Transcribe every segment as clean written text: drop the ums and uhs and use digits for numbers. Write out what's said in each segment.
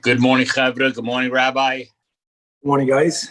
Good morning, Chevra. Good morning, Rabbi. Good morning, guys.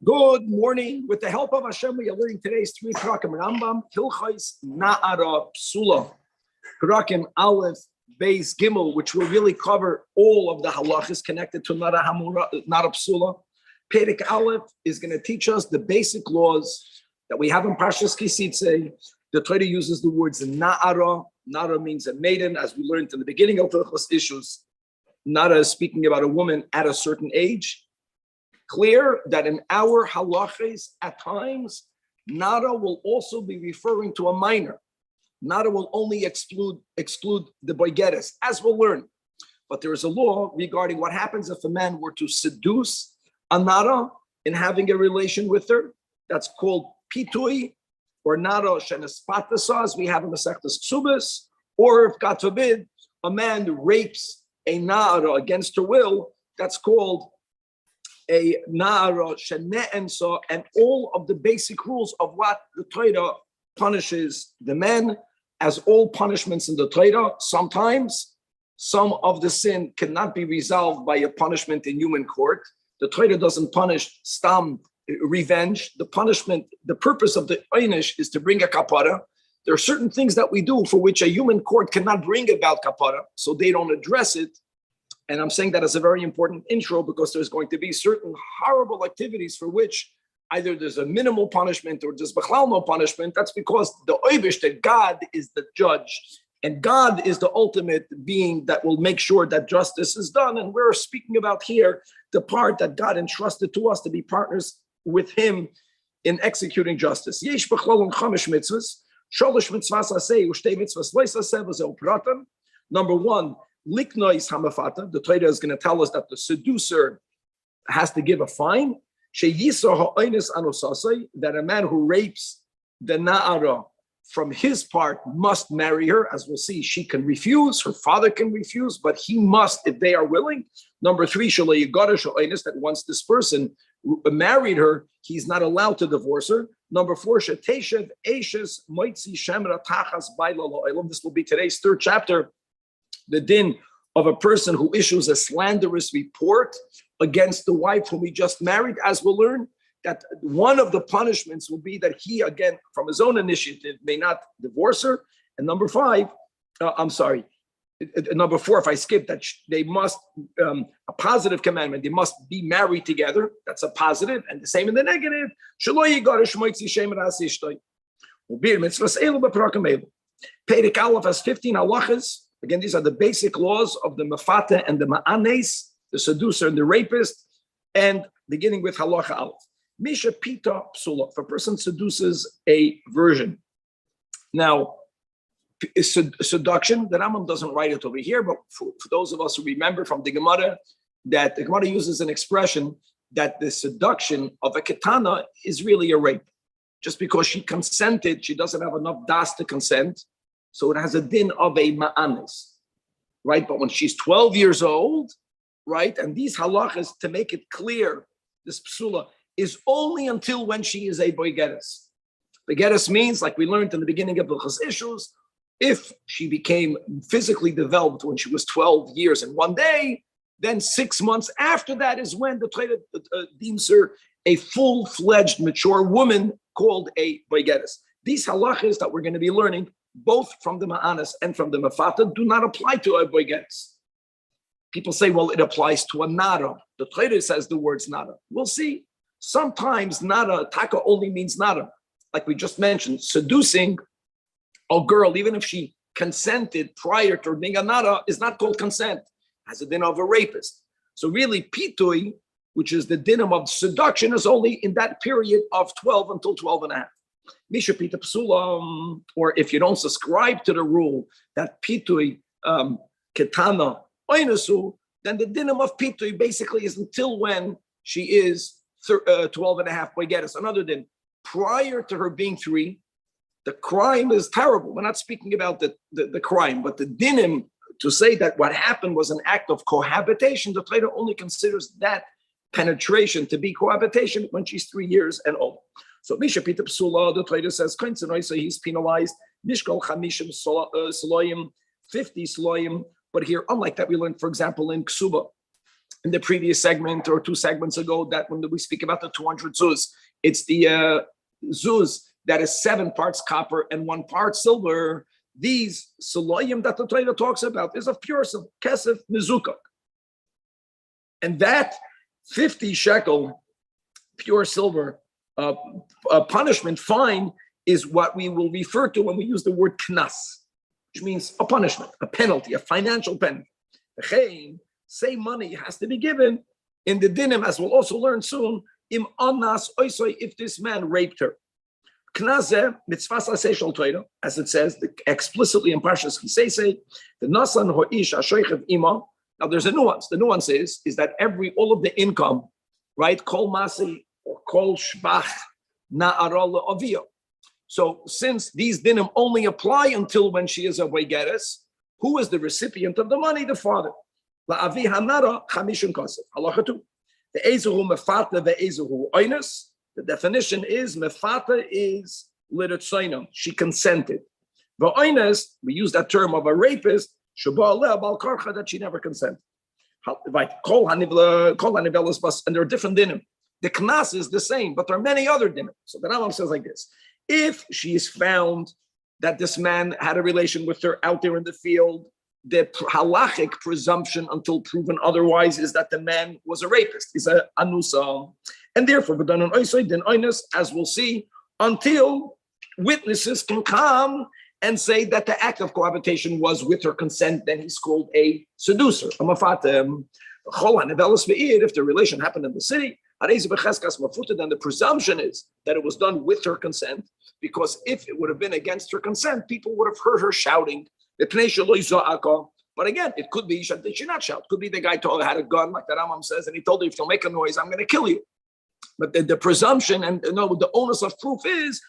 Good morning. With the help of Hashem, we are learning today's 3 Perakim Rambam, Hilchos Na'ara Psula, Perakim Aleph, Beis Gimel, which will really cover all of the halachas connected to Na'ara Psula. Perek Aleph is going to teach us the basic laws that we have in Parshas Kisitze. The Torah uses the words Na'ara. Na'ara means a maiden, as we learned in the beginning of the issues. Na'ara is speaking about a woman at a certain age. Clear that in our halachas, at times, Nara will also be referring to a minor. Nara will only exclude the boigeres, as we'll learn. But there is a law regarding what happens if a man were to seduce a Nara in having a relation with her. That's called pitui, or Nara shenespatasas, as we have in the Masechtas Ksubas. Or if, God forbid, a man rapes a Nara against her will, that's called a na'ara shene'ensa, and all of the basic rules of what the Torah punishes the men. As all punishments in the Torah, sometimes some of the sin cannot be resolved by a punishment in human court. The Torah doesn't punish stam revenge. The punishment, the purpose of the einish is to bring a kapara. There are certain things that we do for which a human court cannot bring about kapara, so they don't address it. And I'm saying that as a very important intro because there's going to be certain horrible activities for which either there's a minimal punishment or there's bechlal no punishment. That's because the oibish, that God is the judge and God is the ultimate being that will make sure that justice is done. And we're speaking about here the part that God entrusted to us to be partners with Him in executing justice. Yesh bechlal and chamish mitzvahs, sholosh mitzvahs aseh ushtei mitzvahs lois aseh v'zeu pratan. Number one, Liknois hamafata. The Torah is going to tell us that the seducer has to give a fine. That a man who rapes the na'ara from his part must marry her. As we'll see, she can refuse, her father can refuse, but he must if they are willing. Number three, that once this person married her, he's not allowed to divorce her. Number four, this will be today's third chapter. The din of a person who issues a slanderous report against the wife whom he just married, as we'll learn, that one of the punishments will be that he, again, from his own initiative, may not divorce her. And number number four, if I skip that, they must, a positive commandment, they must be married together. That's a positive. And the same in the negative. Perek Aleph has 15 halachas. Again, these are the basic laws of the mafata and the ma'anes, the seducer and the rapist, and beginning with halacha aleph. Misha pita psula, if a person seduces a virgin. Now, seduction, the Rambam doesn't write it over here, but for those of us who remember from the Gemara, that the Gemara uses an expression that the seduction of a ketana is really a rape. Just because she consented, she doesn't have enough das to consent. So it has a din of a ma'anis, right? But when she's 12 years old, right? And these halachas, to make it clear, this psula is only until when she is a boigeres. Boigeres means, like we learned in the beginning of the issues, if she became physically developed when she was 12 years and 1 day, then 6 months after that is when the Torah deems her a full-fledged, mature woman called a boigeres. These halachas that we're going to be learning, both from the ma'anas and from the mafata, do not apply to a boigeres. People say, well, it applies to a nara. The Torah says the words nara. We'll see. Sometimes nara, taka only means nara. Like we just mentioned, seducing a girl, even if she consented prior to being a nara, is not called consent. It has a din of a rapist. So really, pitui, which is the din of seduction, is only in that period of 12 until 12 and a half. Misha pita psula, or if you don't subscribe to the rule that pitui ketana oinasu, then the dinim of pitui basically is until when she is 12 and a half boigeres. Another din, prior to her being 3, the crime is terrible. We're not speaking about the crime, but the dinim, to say that what happened was an act of cohabitation, the Torah only considers that penetration to be cohabitation when she's 3 years and old. So Misha Pita Psula, the Torah says, so he's penalized, Mishkal Chamishim Saloyim, 50 Saloyim. But here, unlike that, we learned, for example, in Ksuba, in the previous segment or 2 segments ago, that when we speak about the 200 zuz, it's the zuz that is 7 parts copper and 1 part silver. These Saloyim that the Torah talks about is of pure silver, Kesef Mizukak. And that 50 shekel pure silver punishment fine is what we will refer to when we use the word knas, which means a punishment, a penalty, a financial penalty. Say money has to be given in the dinim, as we'll also learn soon, im anas oisoi, if this man raped her. Knaze mitzvah aseh shel Torah, as it says explicitly in Parshas Kisei, the nasan ho'ish ashoichev ima. Now there's a nuance. The nuance is that all of the income, right, kol masi or kol shbach na'ara le'aviyah. So since these dinim only apply until when she is a boigeres, who is the recipient of the money? The father. La'avi hanara chamishun kasef. Halacha 2. The ezehu mefata ve'ezehu oinus. The definition is mefata is liritzoina. She consented. Ve'oinus, we use that term of a rapist, that she never consented. Right. And there are different dinim. The knas is the same, but there are many other dinim. So the Rambam says like this: if she is found that this man had a relation with her out there in the field, the halachic presumption until proven otherwise is that the man was a rapist. He's a anusa. And therefore, as we'll see, until witnesses can come and say that the act of cohabitation was with her consent, then he's called a seducer, a mafatem. If the relation happened in the city, then the presumption is that it was done with her consent, because if it would have been against her consent, people would have heard her shouting. But again, it could be that she not shout. It could be the guy had a gun, like the Rambam says, and he told her, if you'll make a noise, I'm going to kill you. But the presumption and the onus of proof is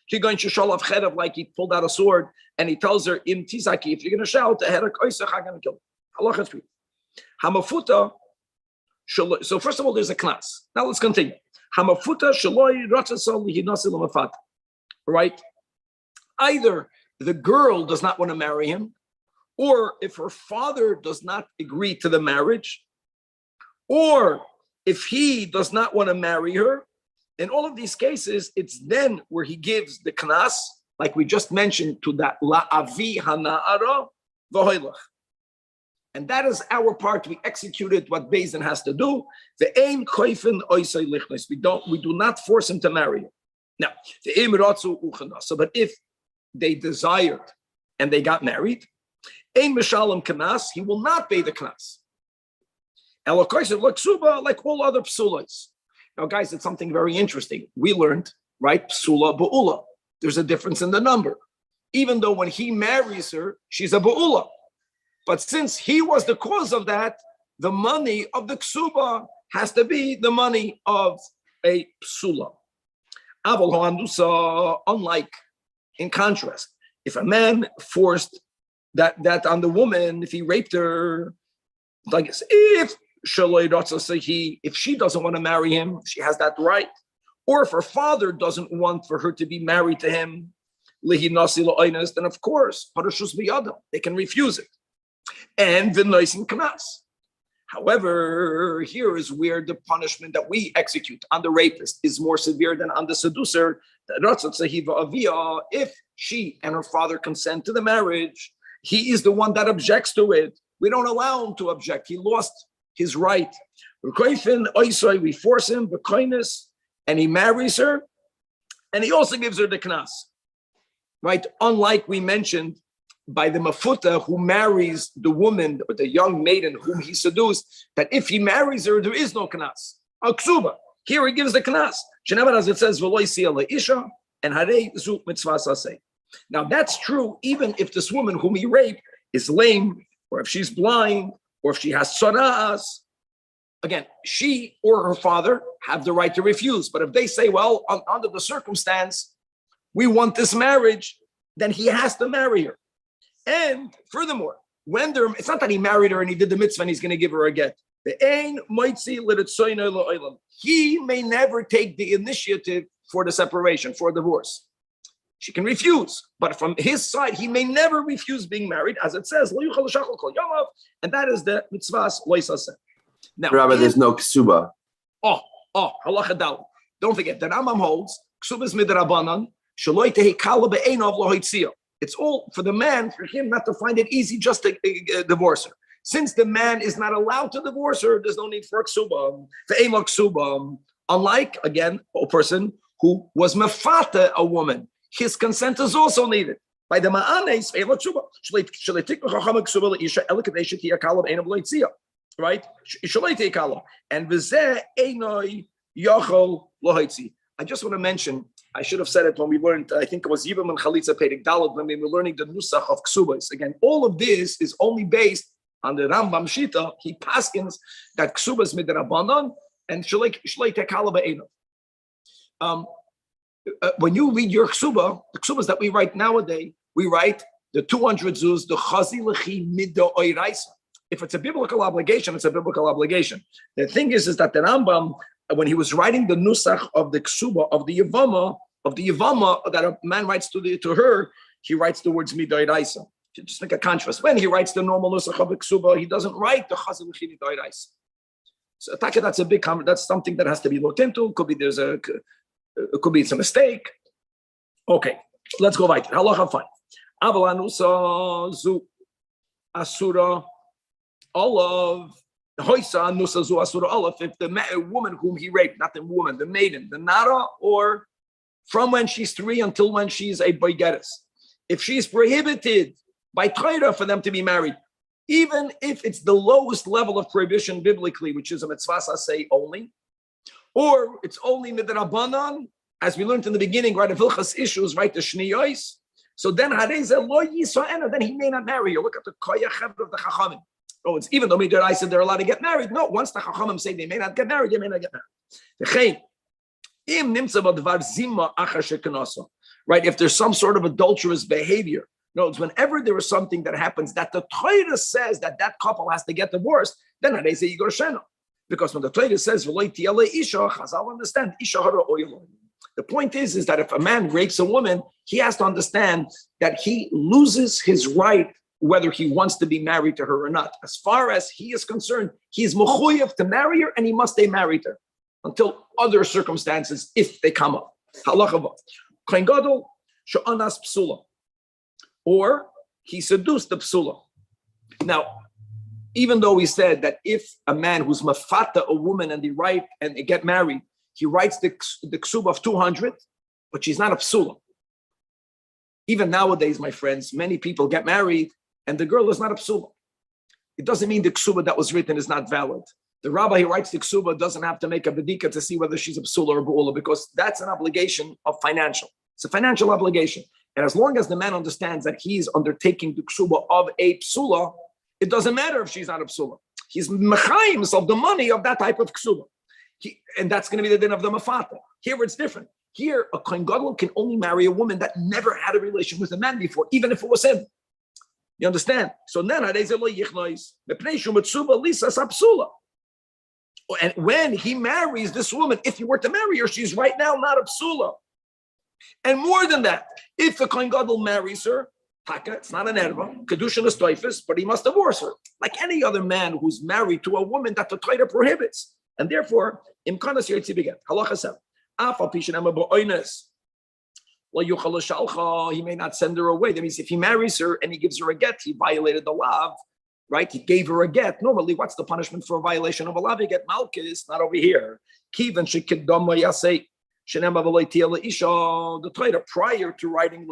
he going to show off chedav, like he pulled out a sword and he tells her, Im tizaki, if you're going to shout, I'm going to kill you. Halacha 3. Hamafuta. So first of all, there's a knas. Now let's continue. Hamafuta shaloi ratzasol lihinasi lamafat. Right? Either the girl does not want to marry him, or if her father does not agree to the marriage, or if he does not want to marry her. In all of these cases, it's then where he gives the knas, like we just mentioned, to that la'avi hana'ara v'hoilach. And that is our part. We executed what Beis Din has to do. The ein koifen oisay lichnos. We do not force him to marry her. Now, the im ratzu uchanas. So, but if they desired and they got married, ein mishalem knas, he will not pay the knas. Like all other psulas. Now, guys, it's something very interesting. We learned, right, psula ba'ula. There's a difference in the number. Even though when he marries her, she's a ba'ula. But since he was the cause of that, the money of the ksuba has to be the money of a psula. Unlike, in contrast, if a man forced that on the woman, if he raped her, like if she doesn't want to marry him, she has that right. Or if her father doesn't want for her to be married to him, then of course, they can refuse it. And v'noisin knas. However, here is where the punishment that we execute on the rapist is more severe than on the seducer. If she and her father consent to the marriage, he is the one that objects to it. We don't allow him to object. He lost his right. We force him, and he marries her, and he also gives her the knas. Right? Unlike we mentioned by the mafuta who marries the woman or the young maiden whom he seduced, that if he marries her, there is no knas. Aksuba. Here he gives the knas. As it says, isha and harei zu mitzvah saseh. Now that's true even if this woman whom he raped is lame or if she's blind, or if she has tzara'as, again, she or her father have the right to refuse. But if they say, well, under the circumstance, we want this marriage, then he has to marry her. And furthermore, it's not that he married her and he did the mitzvah and he's going to give her a get. He may never take the initiative for the separation, for divorce. She can refuse, but from his side, he may never refuse being married, as it says, and that is the mitzvahs loisase. Now, Rabbi, there's no ksuba. Halacha dal. Don't forget, the Rambam holds ksubas midrabanan shaloi tehi kala be'enov lo hoitzia. It's all for the man, for him not to find it easy just to divorce her. Since the man is not allowed to divorce her, there's no need for a ksuba. Ve'en lo ksuba. Unlike, again, a person who was mefata a woman. His consent is also needed. By the ma'anes, right? And I just want to mention, I should have said it when we learned, I think it was Yibam and Chalitza Perek Daled, when we were learning the Nusach of Ksubas. Again, all of this is only based on the Rambam Shita. He paskins that Ksubas midrabanan and Shalei Tekala Be'enov. When you read your ksuba, the ksubas that we write nowadays, we write the 200 zuz, the chazi lechi middo oiraisa. If it's a biblical obligation, it's a biblical obligation. The thing is that the Rambam, when he was writing the nusach of the ksuba, of the yavama that a man writes to her, he writes the words middo oiraisa. Just make a contrast. When he writes the normal nusach of the ksuba, he doesn't write the chazi lechi middo oiraisa. So that's a big comment. That's something that has to be looked into. It could be it's a mistake. Okay, let's go right. Halacha 5. Avalanusa zu asura olav. Hoisa nusa zu asura olav. If the woman whom he raped, not the woman, the maiden, the nara, or from when she's 3 until when she's a boigeres. If she's prohibited by Torah for them to be married, even if it's the lowest level of prohibition biblically, which is a mitzvah say only, or it's only midrabanan, as we learned in the beginning, right? If Hilchas issues, right, the shniyos. So then then he may not marry her. Look at the koyach of the chachamim. Oh, it's even though midrabanan they're allowed to get married. No, once the chachamim say they may not get married, they may not get married. Right? If there's some sort of adulterous behavior, no, it's whenever there is something that happens that the Torah says that couple has to get divorced, then they say you go sheno. Because when the Torah says Chazal understand the point is that if a man rapes a woman, he has to understand that he loses his right whether he wants to be married to her or not. As far as he is concerned, he is mechuyev to marry her, and he must stay married to her until other circumstances, if they come up. Halacha Kohen Gadol she'anas psula, or he seduced the psula. Now, even though we said that if a man who's mafata a woman and they get married, he writes the ksub of 200, but she's not a psula. Even nowadays, my friends, many people get married and the girl is not a psula. It doesn't mean the ksuba that was written is not valid. The rabbi who writes the ksuba doesn't have to make a bedika to see whether she's a psula or a bu'ula, because that's an obligation of financial. It's a financial obligation. And as long as the man understands that he's undertaking the ksuba of a psula, it doesn't matter if she's not a psula. He's mechayim of the money of that type of ksuba. And that's going to be the din of the mafata. Here it's different. Here, a kohen gadol can only marry a woman that never had a relation with a man before, even if it was him. You understand? So then, and when he marries this woman, if he were to marry her, she's right now not a psula. And more than that, if the kohen gadol marries her, it's not an erva, kedushin is toifus, but he must divorce her, like any other man who's married to a woman that the Torah prohibits. And therefore, imkanas yotzi beget. Halacha 7. Afal pishin ema bo'oines. He may not send her away. That means if he marries her and he gives her a get, he violated the law, right? He gave her a get. Normally, what's the punishment for a violation of a law? You get malchus, not over here. Kivan shekidom yasei. The Torah, prior to writing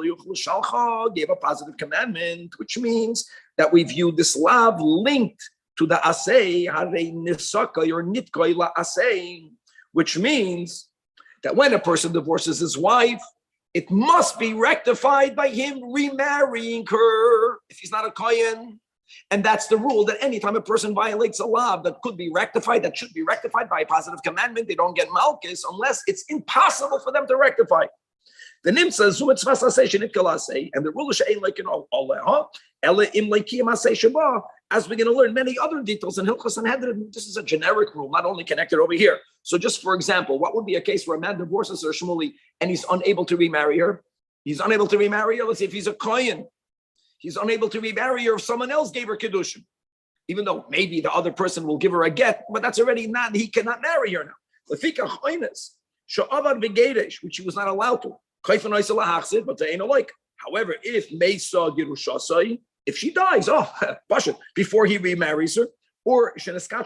gave a positive commandment, which means that we view this lav linked to the asay, or nitkoy la asay, which means that when a person divorces his wife, it must be rectified by him remarrying her. If he's not a kohen, And that's the rule, that anytime a person violates a law that could be rectified, that should be rectified by a positive commandment, they don't get malchus unless it's impossible for them to rectify. The nimsa zumitzvah say shenitkalasei, and the rule is like as we're going to learn many other details in Hilchos and Hedrin. This is a generic rule, not only connected over here. So, just for example, what would be a case where a man divorces her Shmuli and he's unable to remarry her? He's unable to remarry her. Let's say if he's a kohen, he's unable to remarry her if someone else gave her kiddushin, even though maybe the other person will give her a get, but that's already not. He cannot marry her now. Lefika choines she'avad v'geidesh, which he was not allowed to. But they ain't alike. However, if Mesa Girushasai, if she dies, before he remarries her, or this guy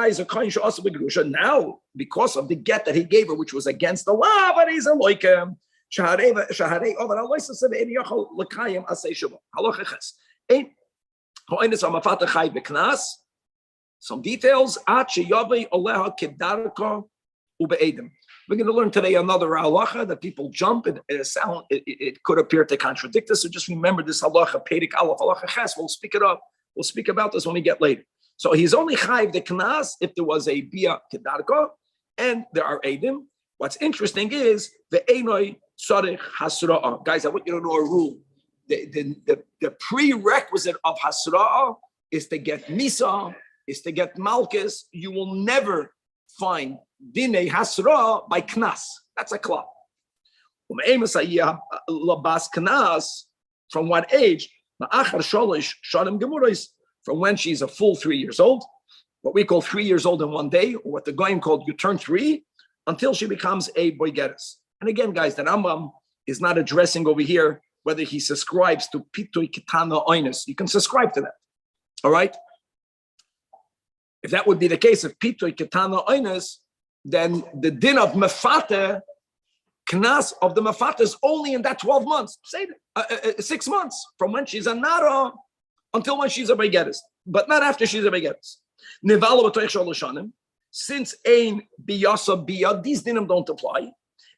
is a kain she'asa b'gerusha. Now, because of the get that he gave her, which was against the law, but he's a loikem. Some details. We're going to learn today another halacha that people jump, and it could appear to contradict us. So just remember this halacha, Perek Aleph, halacha Ches. We'll speak it up. We'll speak about this when we get later. So he's only chayiv the knas if there was a bia kedarko, and there are edim. What's interesting is the einoi tzarich hasra'ah. Guys, I want you to know a rule. The prerequisite of hasra'ah is to get misa, is to get malchus. You will never find Dine Hasra by Knas. That's a klal. Labas Knas, from what age? From when she's a full 3 years old, what we call 3 years old in one day, or what the Goyim called you turn 3, until she becomes a boigeres. And again, guys, the Rambam is not addressing over here whether he subscribes to Pitoi Kitana Oinus. You can subscribe to that. All right? If that would be the case of Pitoi Kitana Oinus, then the din of mefata, knas of the mefata is only in that 12 months, say 6 months, from when she's a nara until when she's a begeres, but not after she's a begeres. Nivalo b'toich sholoshanim, since ein biyasa biya, these dinim don't apply.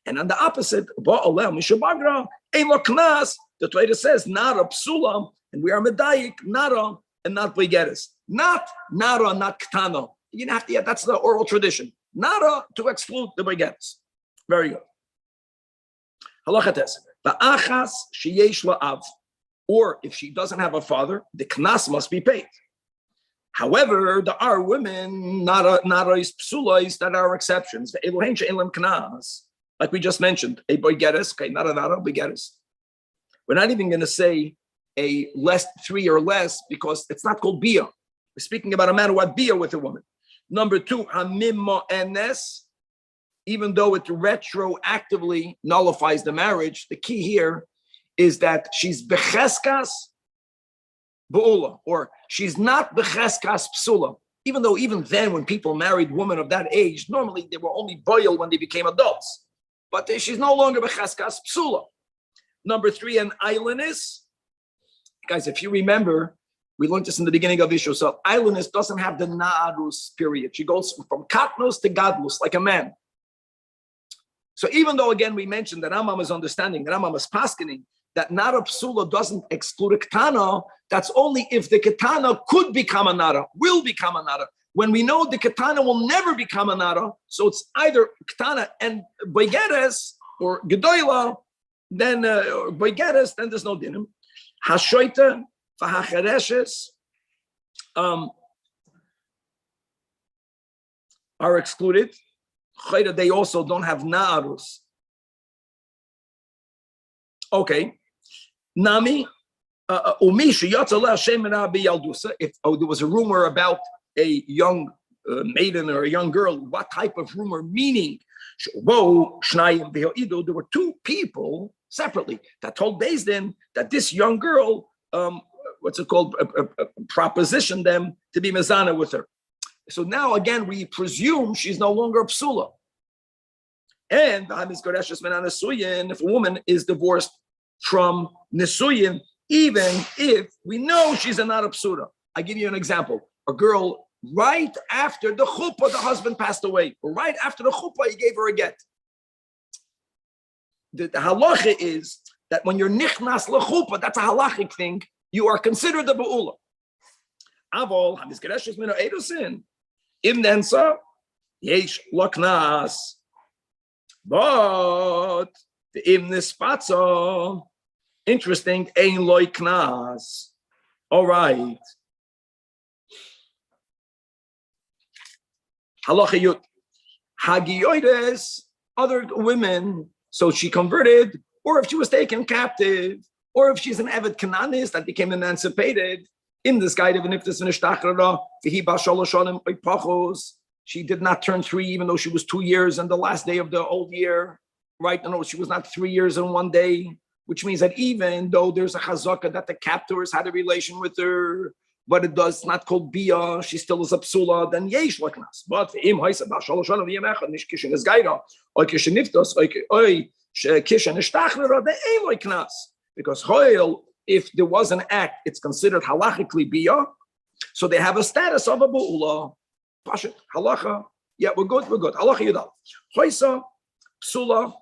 And on the opposite, ba'aleh mishabagra, ein lo knas, the Torah says nara psula, and we are medayik nara and not begeres, not nara, not ktana. You have to, that's the oral tradition. Nara to exclude the begeres. Very good. Halachates. Ba'achas sheyesh la'av. Or if she doesn't have a father, the knas must be paid. However, there are women, narais psulais, that are exceptions. The elohen she'elam knas, like we just mentioned, a begeres, okay, not a nara begeres. We're not even going to say a less 3 or less because it's not called bia. We're speaking about a man who had bia with a woman. Number 2, hamimma enes, even though it retroactively nullifies the marriage, the key here is that she's becheskas bu'ula, or she's not becheskas psula. Even though even then, when people married women of that age, normally they were only boil when they became adults. But she's no longer becheskas psula. Number 3, an islandess. Guys, if you remember, we learned this in the beginning of Isha. So islandess doesn't have the na'arus period. She goes from katnos to gadlus, like a man. So even though, again, we mentioned that Rambam is understanding, that Rambam is paskening, that nara psula doesn't exclude a ketana, that's only if the ketana could become a nara, will become a nara. When we know the ketana will never become a nara, so it's either ketana and boigeres or gedoyla, then boigeres, then there's no dinim. Hashoita v'hachereshes are excluded. They also don't have na'arus. Okay. Nami, if there was a rumor about a young maiden or a young girl, what type of rumor? Meaning, there were 2 people separately that told Beis Din that this young girl, propositioned them to be mezana with her. So now again, we presume she's no longer a psula. And if a woman is divorced from nisuyin, even if we know she's not a psula. I give you an example. A girl, right after the chuppah, the husband passed away. Or right after the chuppah, he gave her a get. The halacha is that when you're nichnas lechuppah, that's a halachic thing. you are considered the Ba'ula. Avol, Hamizgereshes Mino Edosin, Im Nensa, Yesh Loknas. But the Im Nispatza, interesting, Ein Loi Knas. All right. Halacha Yud. Hagiyoides, other women, so she converted, or if she was taken captive, or if she's an avid Canaanist that became emancipated, in this guide of Niftis and Ishtachrara, she did not turn 3, even though she was 2 years and the last day of the old year, right? No, she was not 3 years in 1 day, which means that even though there's a chazaka that the captors had a relation with her, but it does not called bia, she still is a psula, then yesh laknas. But im haisa ba shalosh shana v'yemechad nish kishen is gaira, oy kishen niftos, oy kishen ishtachrara, they ain't like knas. Because hoil, if there was an act, it's considered halachically bia, so they have a status of a bu'ula. Pashit, halacha, yeah, we're good. Halacha yudal. Hoisa, psula,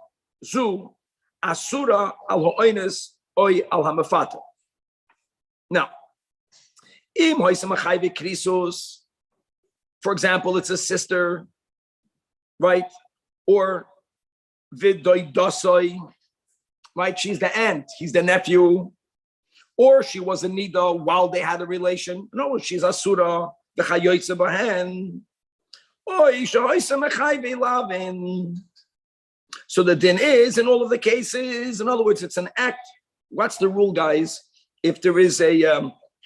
zu, asura al ha'oines, oy al hamafata. Now, im hoisa machayve krisos, for example, it's a sister, right? Or vidoy dosoi, right? She's the aunt, he's the nephew. Or she was a nida while they had a relation. No, she's asura, the chayoytze bahen. So the din is, in all of the cases, in other words, it's an act. What's the rule, guys? If there is a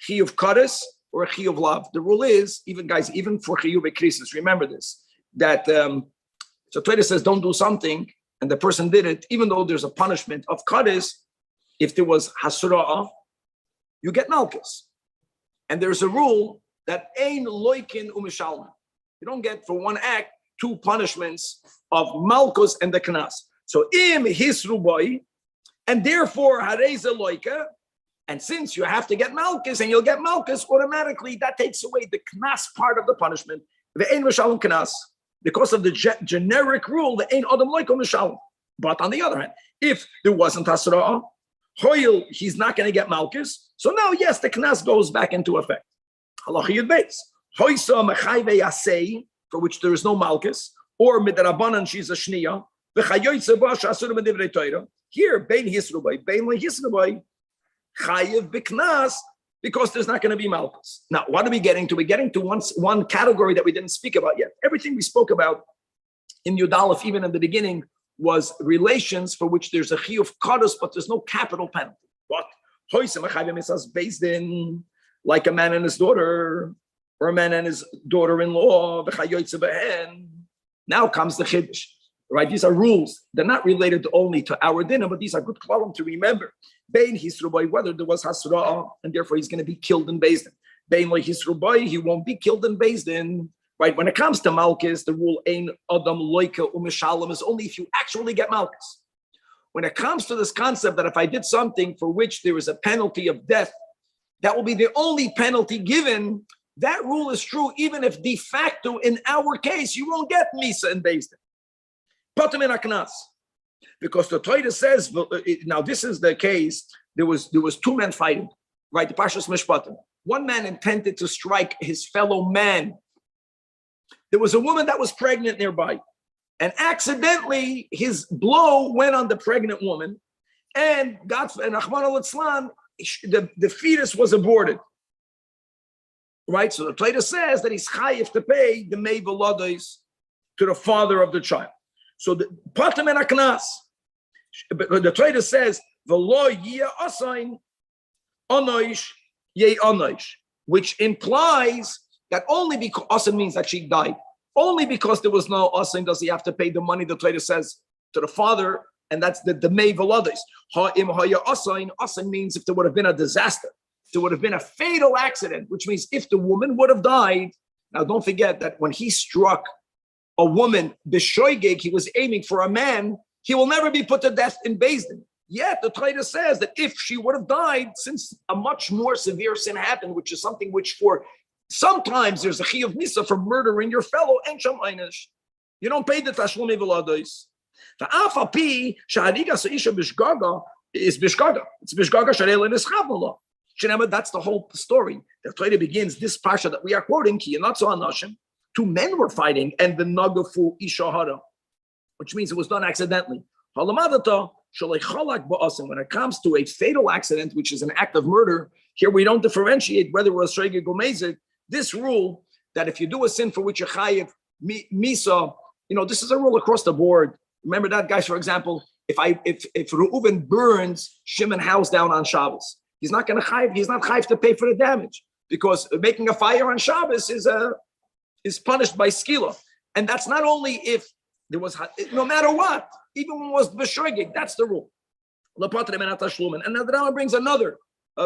chi of kares or a chi of lav, the rule is, even for chiyuv krisis, remember this, that, so Torah says don't do something, and the person did it, even though there's a punishment of kares, if there was hasura, you get malchus. And there's a rule that ein loikin umishalma. You don't get for one act 2 punishments of malchus and the knas. So im hisru boy, and therefore hareza loika, and since you have to get malchus and you'll get malchus, automatically that takes away the knas part of the punishment. The ein mishalom knas, because of the generic rule, the ein adam loika mishalom. But on the other hand, if there wasn't hasra, hoil, he's not going to get malchus. So now, yes, the knas goes back into effect. Halacha yud beis. Hoisa mechayve yasei, for which there is no malchus, or midrabanan she's a shniya. V'chayoytze ba shasur medivrei Torah. Here, bein hisrubay, bein le hisrubay, chayev b'knas, because there's not going to be malchus. Now, what are we getting to? We're getting to one category that we didn't speak about yet. Everything we spoke about in Yud Aleph, even in the beginning, was relations for which there's a chi of kados, but there's no capital penalty. What? Based in like a man and his daughter, or a man and his daughter-in-law. Now comes the chiddush, right? These are rules. They're not related only to our dinner, but these are good column to remember. Bein hisrubai, whether there was hasra, and therefore he's going to be killed in Beis Din. Bein lo hisrubai, he won't be killed in Beis Din. Right? When it comes to malchus, the rule ein adam loika umishalom is only if you actually get malchus. When it comes to this concept that if I did something for which there is a penalty of death, that will be the only penalty given. That rule is true even if de facto, in our case, you won't get misa in Beis Din. Potem in aknas, because the Torah says. Now this is the case. There was 2 men fighting. Right? The Parshas Mishpatim. One man intended to strike his fellow man. There was a woman that was pregnant nearby, and accidentally his blow went on the pregnant woman, and Achman al-Itzlan, the fetus was aborted. Right, so the Torah says that he's chayiv to pay the mei v'lados to the father of the child. So the patam and aknas, the Torah says v'lo yeh asayin anoish yeh anoish, which implies that only because asin means that she died, only because there was no asin does he have to pay the money. The Torah says to the father, and that's the mei v'lados. Ha'im haya asin means if there would have been a disaster. There would have been a fatal accident, which means if the woman would have died. Now, don't forget that when he struck a woman, b'shoigeg, he was aiming for a man. He will never be put to death in Beis Din. Yet the Torah says that if she would have died, since a much more severe sin happened, which is something which for sometimes there's a chi of misa for murdering your fellow, en sham einish. You don't pay the tashlumi v'lados. V'af pi shahariga seisha b'shgaga is b'shgaga. It's b'shgaga sharei le'nischav. That's the whole story. The Torah begins this parsha that we are quoting. Two men were fighting, and the nagafu ishahara, which means it was done accidentally. When it comes to a fatal accident, which is an act of murder, here we don't differentiate whether it was shregig or mezik. This rule that if you do a sin for which you're chayiv misa, this is a rule across the board. Remember that, guys. For example, if Reuven burns Shimon house down on Shabbos, he's not going to chayiv. He's not chayiv to pay for the damage because making a fire on Shabbos is punished by skila, and that's not only if there was, no matter what, even when it was b'shogeg, that's the rule. And now the Rambam brings another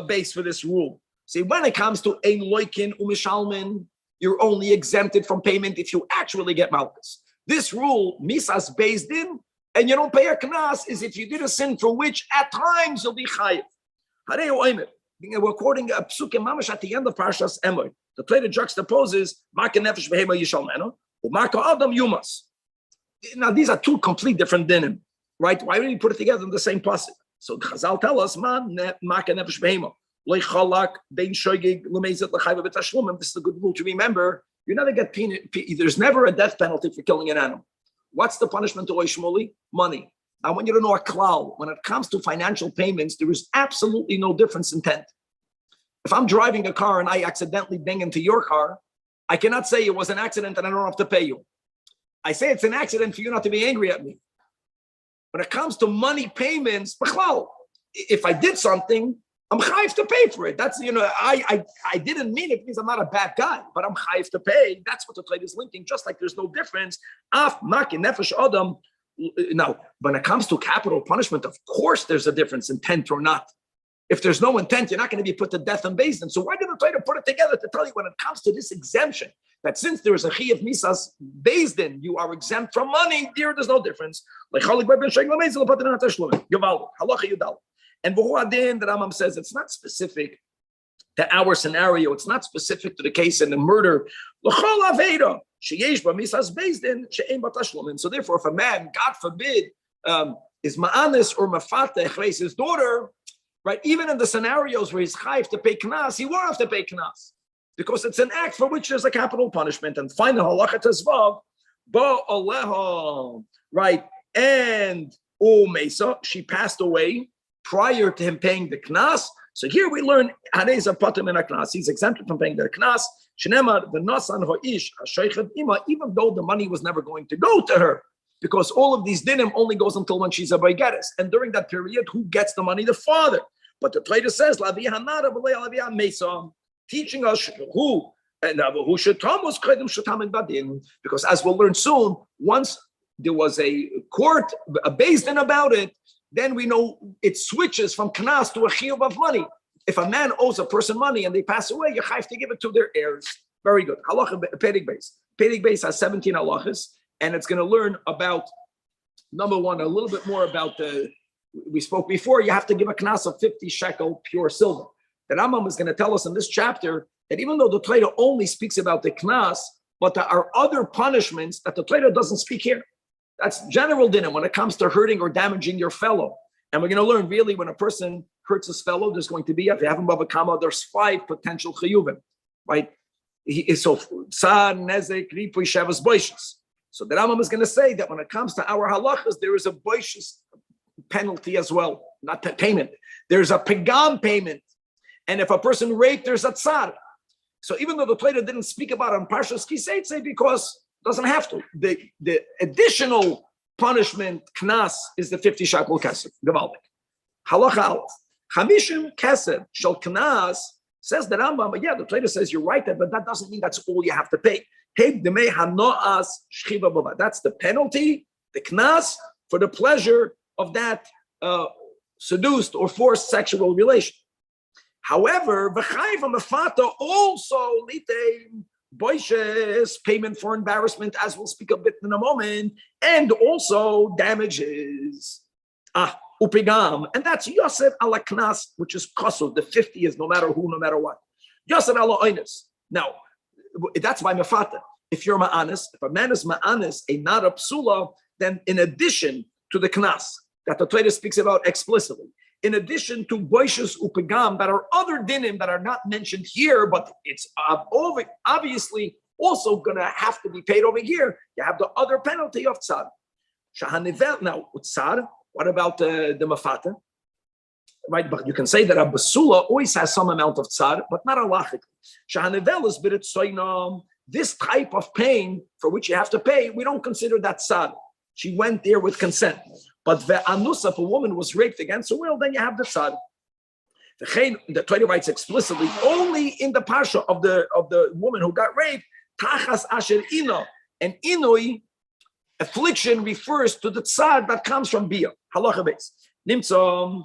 base for this rule. See, when it comes to ein loikin umishalmin, you're only exempted from payment if you actually get malchus. This rule, misas based in, and you don't pay a knas, is if you did a sin for which at times you'll be chayiv. We're quoting a psukim mamash at the end of Parshas Emor. The Torah juxtaposes Maka nefesh behema yishalmenu, u'Maka adam yumas. Now these are two complete different dinim, right? Why don't you put it together in the same pasuk? So Chazal tell us, man, Maka nefesh behema loichalak bein shogeg lemezet lechayva b'tashlumim. This is a good rule to remember. You never get there's never a death penalty for killing an animal. What's the punishment to Oishmoli? Money. I want you to know a klal. When it comes to financial payments, there is absolutely no difference in intent. If I'm driving a car and I accidentally bang into your car, I cannot say it was an accident and I don't have to pay you. I say it's an accident for you not to be angry at me. When it comes to money payments, if I did something, I'm chayiv to pay for it. That's, I didn't mean it because I'm not a bad guy, but I'm chayiv to pay. That's what the Torah is linking, just like there's no difference. Now, when it comes to capital punishment, of course there's a difference, intent or not. If there's no intent, you're not going to be put to death and based in. So why did the Torah put it together to tell you when it comes to this exemption, that since there is a chi of misas based in, you are exempt from money, there's no difference. Like and the Rambam says it's not specific to our scenario. It's not specific to the case in the murder. So therefore, if a man, God forbid, is ma'anis or mafatech, raise his daughter, right? Even in the scenarios where he's chayiv to pay knas, he won't have to pay knas because it's an act for which there's a capital punishment. And final halacha tezvav, ba'aleha, right? And Mesa, she passed away prior to him paying the knas. So here we learn Haneza patim in a knas. He's exempted from paying the knas. Shenemar the nasan ho'ish ha'shoichet ima, even though the money was never going to go to her, because all of these dinim only goes until when she's a baygeres. And during that period, who gets the money? The father. But the Torah says, teaching us who and who should Thomas because as we'll learn soon, once there was a court, a beis din about it, then we know it switches from knas to a chiyuv of money. If a man owes a person money and they pass away, you have to give it to their heirs. Very good. Halacha Pedig Beis. Pedig Beis has 17 halachas, and it's going to learn about, number one, a little bit more about we spoke before, you have to give a knas of 50 shekel pure silver. The Rambam is going to tell us in this chapter that even though the Torah only speaks about the knas, but there are other punishments that the Torah doesn't speak here. That's general dinim when it comes to hurting or damaging your fellow. And we're going to learn really when a person hurts his fellow, there's going to be, if you have him bava kama, there's 5 potential chiyuvim, right? So tsar, nezek, ripui, shavas, boishes. So the Rambam is going to say that when it comes to our halachas, there is a boishes penalty as well, not payment. There's a pegam payment. And if a person raped, there's a tsar. So even though the Torah didn't speak about it on Parshas Kiseitze, because it doesn't have to, the additional punishment, knas, is the 50 shekel kesef. Gavaldik. Halacha aleph. Chamishim kesef shel knas, says the Rambam, but yeah, the Torah says you're right, but that doesn't mean that's all you have to pay. That's the penalty, the knas, for the pleasure of that seduced or forced sexual relation. However, also boishes, payment for embarrassment, as we'll speak a bit in a moment, and also damages. Upigam, and that's Yosef ala knas, which is kosov. The 50 is no matter who, no matter what. Yosef ala oinus. Now, that's by mefata. If you're ma'anis, if a man is ma'anis, a not a psula, then in addition to the knas that the Torah speaks about explicitly, in addition to boishes upegam, that are other dinim that are not mentioned here, but it's obviously also going to have to be paid over here. You have the other penalty of tzad. Now, tzad, what about the mafata? Right, but you can say that a basula always has some amount of tzad, but not halachically. Shahanivel is birit soinam. This type of pain for which you have to pay, we don't consider that tzad. She went there with consent. But ve'anusa, if a woman was raped against her will, then you have the tzad. The Torah writes explicitly only in the parsha of the woman who got raped. Tachas asher ino, and inoi, affliction, refers to the tzad that comes from bia. Halacha beis. Nimtzom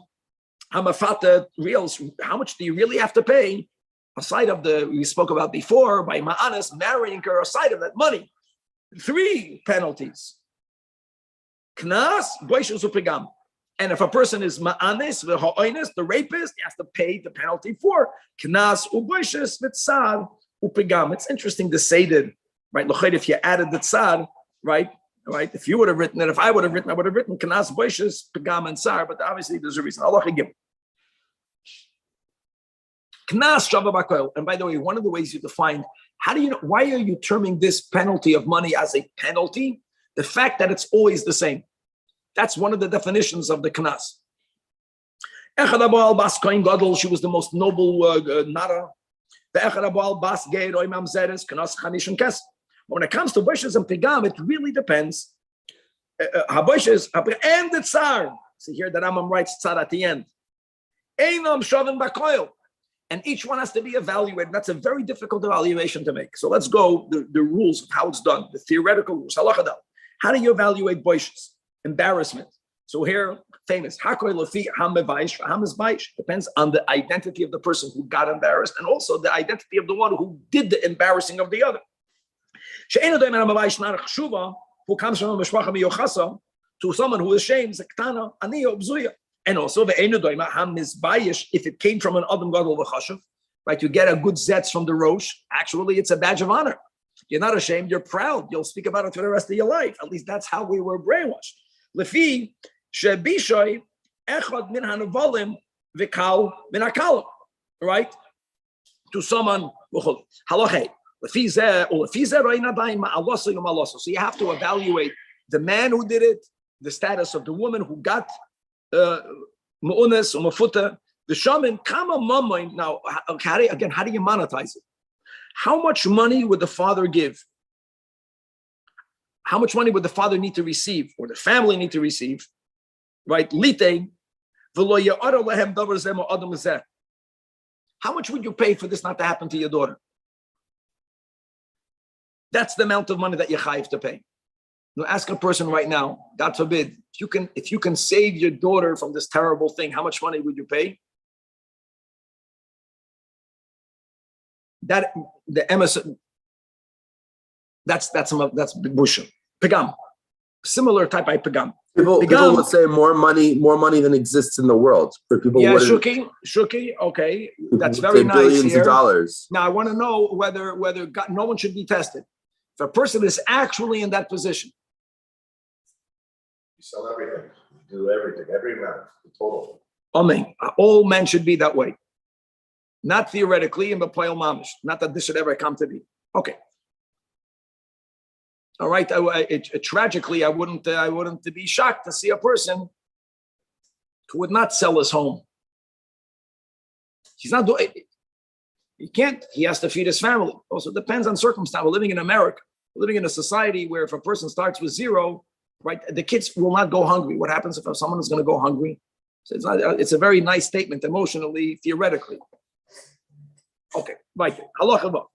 hamafata reals. How much do you really have to pay? Aside of we spoke about before, by ma'anas, marrying her, aside of that money. 3 penalties. Knas, boishus upegam. And if a person is ma'anis, the rapist, he has to pay the penalty for knas, uboishus, v'tzad, upegam. It's interesting to say that, right? If you added the tzad, right? If you would have written it, if I would have written, I would have written knas, boishus, pegam, and tsar, but obviously there's a reason. Allah gim. Knas shava bakoil. And by the way, one of the ways you define, how do you know, why are you terming this penalty of money as a penalty? The fact that it's always the same. That's one of the definitions of the knas. She was the most noble nara. But when it comes to boishes and pegam, it really depends. And the tsar. See here that Rambam writes tsar at the end. And each one has to be evaluated. That's a very difficult evaluation to make. So let's go the rules of how it's done, the theoretical rules. How do you evaluate boishes? Embarrassment. So here, famous. Depends on the identity of the person who got embarrassed and also the identity of the one who did the embarrassing of the other. Who comes from a mishpacha miyochasa to someone who is shamed, and also if it came from an adam gadol v'chashav, right? You get a good zetz from the rosh. Actually, it's a badge of honor. You're not ashamed. You're proud. You'll speak about it for the rest of your life. At least that's how we were brainwashed. Lefi shebishoy echad min hanavalim v'kal min hakalim, right? To someone halachay. Lefi zeh or lefi zeh roinadayim ma'alosa yom alosa. So you have to evaluate the man who did it, the status of the woman who got ma'unas or mafuta, the shaman kama mamain. Now, how do you monetize it? How much money would the father give? How much money would the father need to receive, or the family need to receive? Right? How much would you pay for this not to happen to your daughter? That's the amount of money that you have to pay. Now ask a person right now, God forbid, if you can save your daughter from this terrible thing, how much money would you pay? That the emerson, that's bushel. Pegam. Similar type of pegam. People would say more money than exists in the world. For people, yeah, shuki, okay, that's very nice. Billions of dollars. Now I want to know whether God, no one should be tested. If a person is actually in that position, you sell everything, you do everything, every amount, the total. Amen. All men should be that way. Not theoretically, and b'poel mamish. Not that this should ever come to be. Okay. All right. Tragically, I wouldn't be shocked to see a person who would not sell his home. He's not doing. He can't. He has to feed his family. Also, it depends on circumstance. We're living in America. We're living in a society where if a person starts with zero, right, the kids will not go hungry. What happens if someone is going to go hungry? So it's a very nice statement, emotionally, theoretically. Okay, right. Halacha.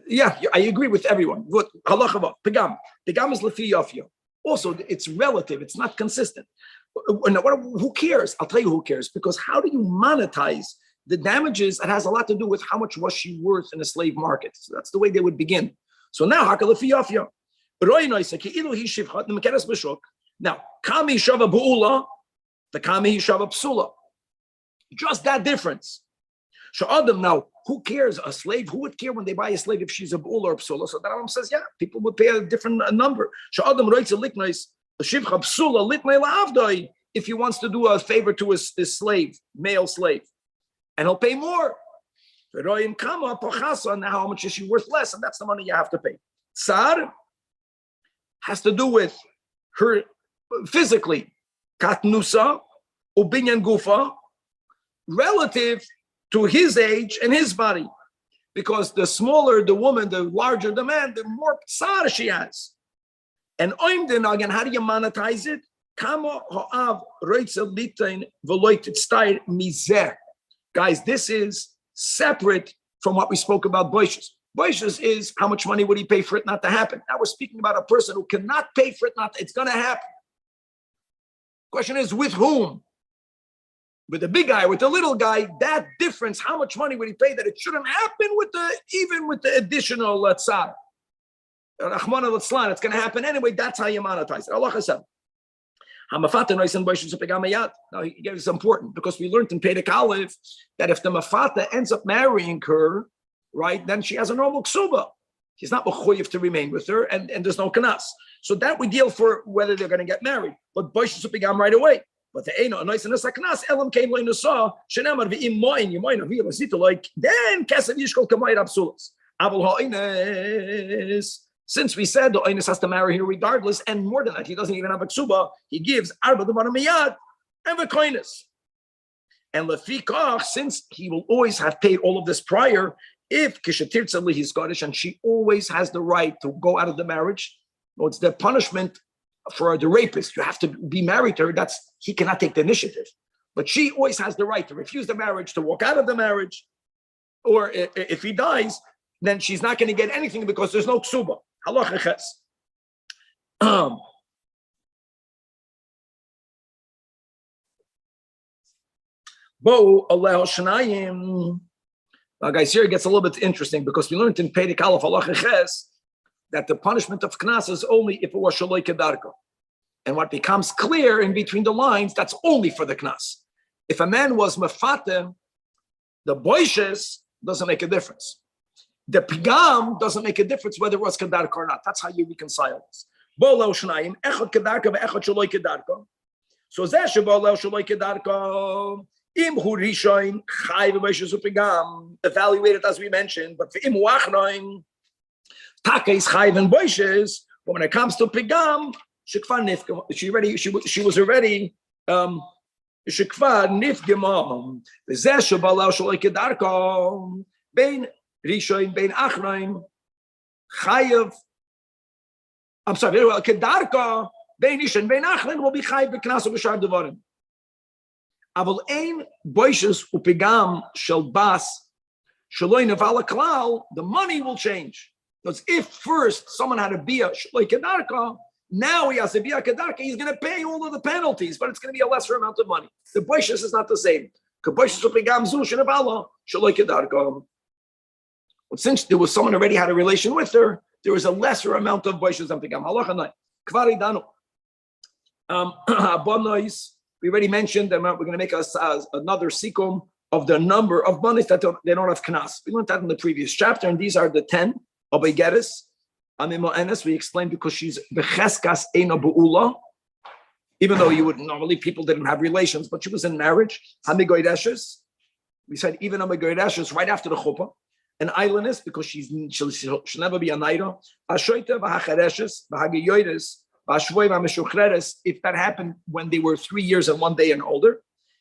Yeah, I agree with everyone. Good. Halacha. Pegam. Pegam is lefi yafya. Also, it's relative. It's not consistent. Who cares? I'll tell you who cares. Because how do you monetize the damages? It has a lot to do with how much was she worth in a slave market. So that's the way they would begin. So now, haka lefi yafya. Now, kami shava bu'ula, the kami shava psula. Just that difference. Sha'adam, now, who cares? A slave, who would care when they buy a slave if she's a bu'ula or psula? So the Rambam says, yeah, people would pay a different number. Sha'adam roitza liknais, shivcha psula litnei la'avdoi, if he wants to do a favor to his slave, male slave, and he'll pay more. Now, how much is she worth less? And that's the money you have to pay. Tsar has to do with her physically, katnusa, ubinyan gufa, relative to his age and his body. Because the smaller the woman, the larger the man, the more tsar she has. And oimden again, how do you monetize it? Guys, this is separate from what we spoke about boishes. Boishes is how much money would he pay for it not to happen. Now we're speaking about a person who cannot pay for it not to, it's going to happen. Question is, with whom? With the big guy, with the little guy, that difference, how much money would he pay that it shouldn't happen even with the additional tzar? Rahman al-Islam, it's going to happen anyway. That's how you monetize it. Allah said. Now, it's important because we learned in Perek Aleph that if the mafata ends up marrying her, right, then she has a normal ksuba. He's not mechuyev to remain with her, and there's no kanas. So that we deal for whether they're going to get married. But boishes upigam right away. But the eno anois and kanas elam came loy nusa shenamar v'im moin yomoin aviyah like then kesav yishkol kamayir absulas. Avol ha'ines. Since we said the oinus has to marry her regardless, and more than that, he doesn't even have a ksuba. He gives arba d'mar miyad and v'koinus. And lefikach, since he will always have paid all of this prior, if kishatirtzali he's Scottish and she always has the right to go out of the marriage, no, it's the punishment for the rapist. You have to be married to her. That's he cannot take the initiative, but she always has the right to refuse the marriage, to walk out of the marriage, or if he dies, then she's not going to get anything because there's no ksuba. Halacha ches. Bo aleh shnayim. Now, guys, here it gets a little bit interesting because we learned in Perek Aleph halacha ches that the punishment of knas is only if it was shaloi kedarko. And what becomes clear in between the lines, that's only for the knas. If a man was mefatem, the boishes doesn't make a difference. The pigam doesn't make a difference whether it was kedarko or not. That's how you reconcile this. Bo leo shnayim, echad kedarko ve'echad shaloi kedarko. So zeh shebo leo shaloi kedarko. Im hu rishoin chai v'boishes upigam, evaluated as we mentioned, but for im hu achroin, taka is chai v'boishes. But when it comes to pigam, she was already shekvar nifgemam. V'zeh shebo leo shaloi kedarko bein rishoin bein achroin chayav. I'm sorry. Kedarko bein rishoin bein achroin will be chayav b'knas u'b'shar devarim. Aval ein boishes upigam shel bas shaloi nevala klal. The money will change because if first someone had a bia shaloi kedarka, now he has a bia kedarka. He's going to pay all of the penalties, but it's going to be a lesser amount of money. The boishes is not the same. Boishes upigam zu shenevala shaloi kedarka. But since there was someone already had a relation with her, there was a lesser amount of boishes than pigam. Halacha nai kvari danu. Abonois. We already mentioned that we're going to make another sikum of the number of manis that they don't have knas. We learned that in the previous chapter, and these are the 10 of Begeres. We explained because she's becheskas eina bu'ula, even though you would normally people didn't have relations, but she was in marriage. Hamigoydeshes. We said even hamigoydeshes right after the chuppah. An islandess because she'll never be a naira. Ashoita v'hachareshes v'hagiyoydes. If that happened when they were 3 years and 1 day and older,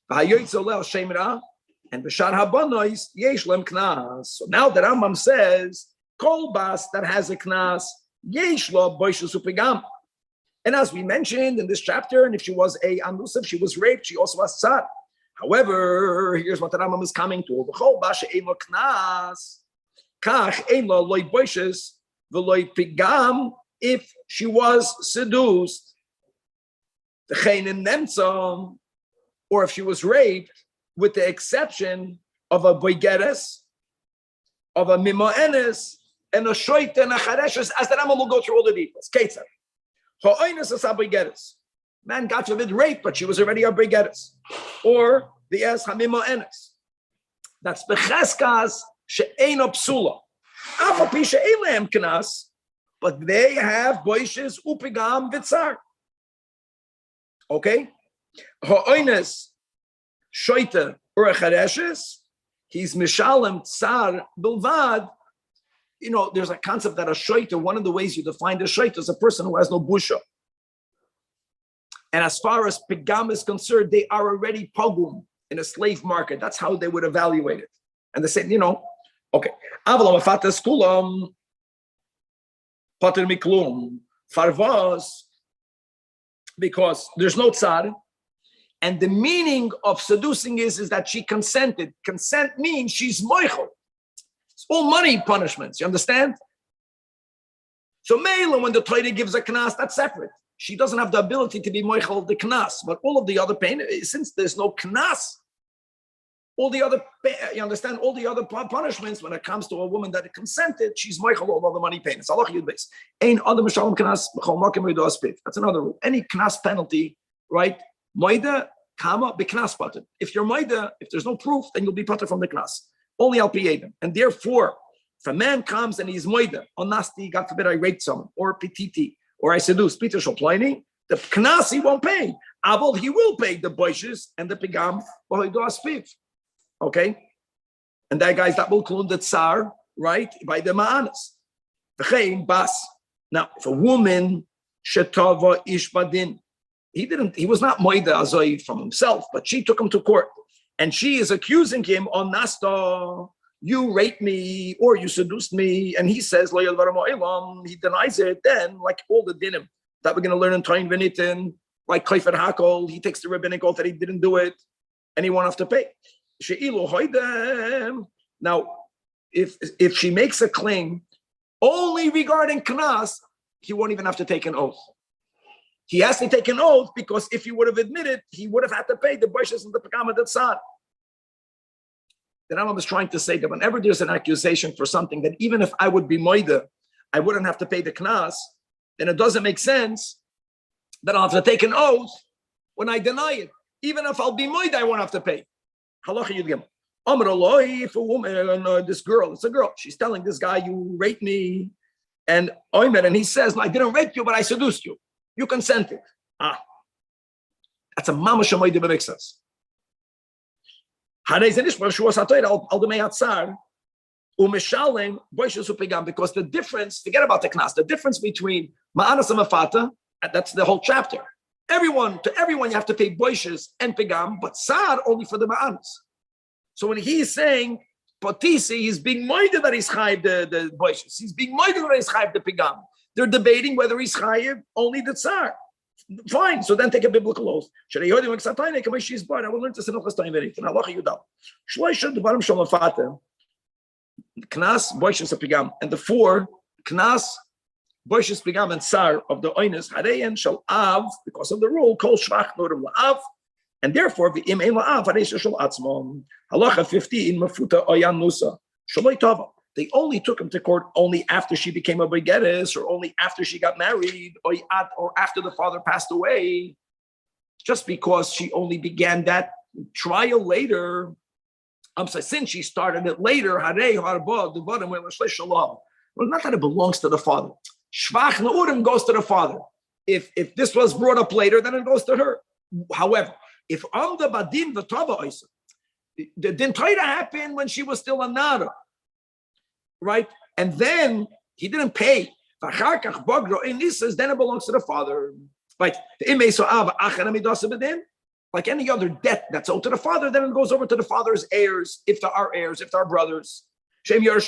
and B'shar Habanois yesh lem knas. So now that Rambam says kol bas that has a knas yesh lo boishes upigam. And as we mentioned in this chapter, and if she was a anus, if she was raped, she also was tzar. However, here's what the Rambam is coming to: B'chol bas she'ein lo knas kach ein lo loy boishes v'loy pigam. If she was seduced, or if she was raped, with the exception of a boigeres, of a mimoenes, and a shoit and a chareshes, as the Rambam will go through all the details. Ketzar. Ha'oines is a boigeres. Man, God forbid, raped, but she was already a boigeres. Or the es hamimoenes. That's becheskas she'eino psula. Afa pi she'ein lehem knas. But they have boishes upigam vitzar. Okay? Ha'oines shoita or a chareshes, he's mishalem tsar bilvad. You know, there's a concept that a shoita, one of the ways you define a shoita is a person who has no busha. And as far as pigam is concerned, they are already pogum in a slave market. That's how they would evaluate it. And they say, you know, okay, avalam afatas kulam pater miklum farvas, because there's no tsar. And the meaning of seducing is that she consented. Consent means she's moichel. It's all money punishments, you understand? So Mela, when the Torah gives a knas, that's separate. She doesn't have the ability to be moichel of the knas, but all of the other pain, since there's no knas, all the other, you understand, all the other punishments, when it comes to a woman that consented, she's moichel of all the money payments. That's another rule. Any knas penalty, right? Moida, kama, biknas pater. If you're moida, if there's no proof, then you'll be pater from the knas. Only al piyedem. And therefore, if a man comes and he's moida, on nasti, God forbid I raped someone, or pititi, or I seduced Peter Shalplini, the knas he won't pay. Avol, he will pay the boishes and the pigam, okay? And that guys, that will include the tsar, right? By the ma'anas. Now, if a woman, shetava ishbadin, he was not moida azoi from himself, but she took him to court. And she is accusing him on nasta, you raped me or you seduced me. And he says, he denies it. Then, like all the dinim that we're going to learn in Tain Venitin, like Kaifer Hakol, he takes the rabbinic oath that he didn't do it and he won't have to pay. Now, if she makes a claim only regarding knas, he won't even have to take an oath. He has to take an oath because if he would have admitted, he would have had to pay the boishes and the pagama that sad. The Rambam is trying to say that whenever there's an accusation for something that even if I would be moida, I wouldn't have to pay the knas, then it doesn't make sense that I'll have to take an oath when I deny it. Even if I'll be moida, I won't have to pay. Halacha Yudgim. Amar Eloi, if a woman, this girl, it's a girl, she's telling this guy, you raped me, and Oimer, and he says, no, I didn't rape you, but I seduced you. You consented. That's a mama shamoy de bemixas. Because the difference, forget about the knas, the difference between ma'anas and mafata, that's the whole chapter. To everyone, you have to pay boishes and pigam, but sar only for the ma'anas. So when he's saying potisi, he's being moided that he's chayiv the boishes. He's being moided that he's chayiv the pigam. They're debating whether he's chayiv only the tsar. Fine. So then take a biblical oath. I will learn to Sinuchas Time Verit. And Allah Yudal. Shloisha Devarim Shalafata. Knas, boishes, pigam, and the four knas, boishes, pigam, and tsar of the oines hareyan shall av, because of the rule kol shvach norim la'av, and therefore v'im ein la'av hareisha shal atzmon. Halacha 15 mafuta oyan nusa shaloi tava. They only took him to court only after she became a begeres, or only after she got married, or after the father passed away. Just because she only began that trial later. I'm sorry, since she started it later, well, not that it belongs to the father. Shvach Na'urim goes to the father. If this was brought up later, then it goes to her. However, if Amda Badin V'Tava Oisa, the Din Torah happened when she was still a Nara, right? And then he didn't pay. Then it belongs to the father. Right? Like any other debt that's owed to the father, then it goes over to the father's heirs, if there are heirs, if there are brothers. Halacha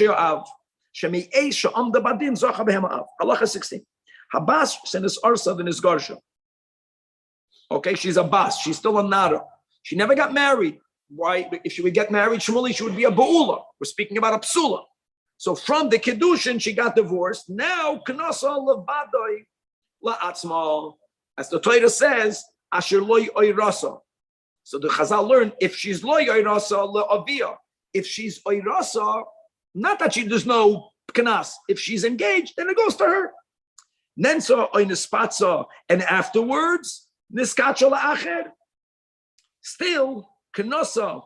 16. Habas senes arsa v'nis garsha. Okay, she's a bas. She's still a nara. She never got married. Why? If she would get married, Shmuli, she would be a ba'ula. We're speaking about a psula. So from the kiddushin, she got divorced. Now, knasa levadoi la'atzma, as the Torah says, asher loy oirasa. So the Chazal learned if she's loy oirasa le'avia. If she's oirasa, not that there's no knas. If she's engaged, then it goes to her. Nensa oinispatza, and afterwards niskacha la'acher. Still knasa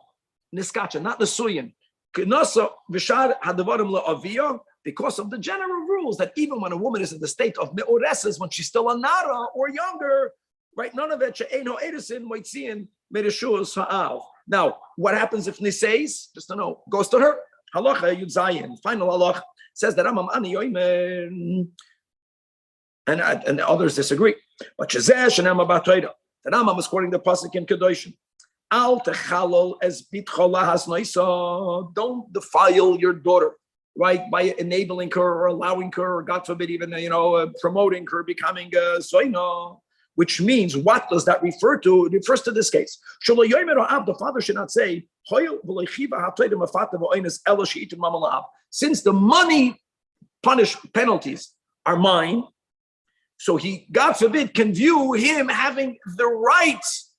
niskacha, not nesuyin. Knasa v'shar hadavarim la'avia, because of the general rules that even when a woman is in the state of me'oreses, when she's still a nara or younger, right? None of it. Now, what happens if Niseis, just to know, goes to her? Halacha Yud Zayin, final halacha, says that Rambam ani yoimer, and others disagree. But Shazeh Shanam Abatoida, the Rambam is quoting the pasuk in Kedoshim. Al techalol es bitchola hasnoisa. Don't defile your daughter, right, by enabling her or allowing her, or God forbid, even promoting her becoming a zoina. Which means, what does that refer to? It refers to this case. The father should not say, since the money penalties are mine, so he, God forbid, can view him having the rights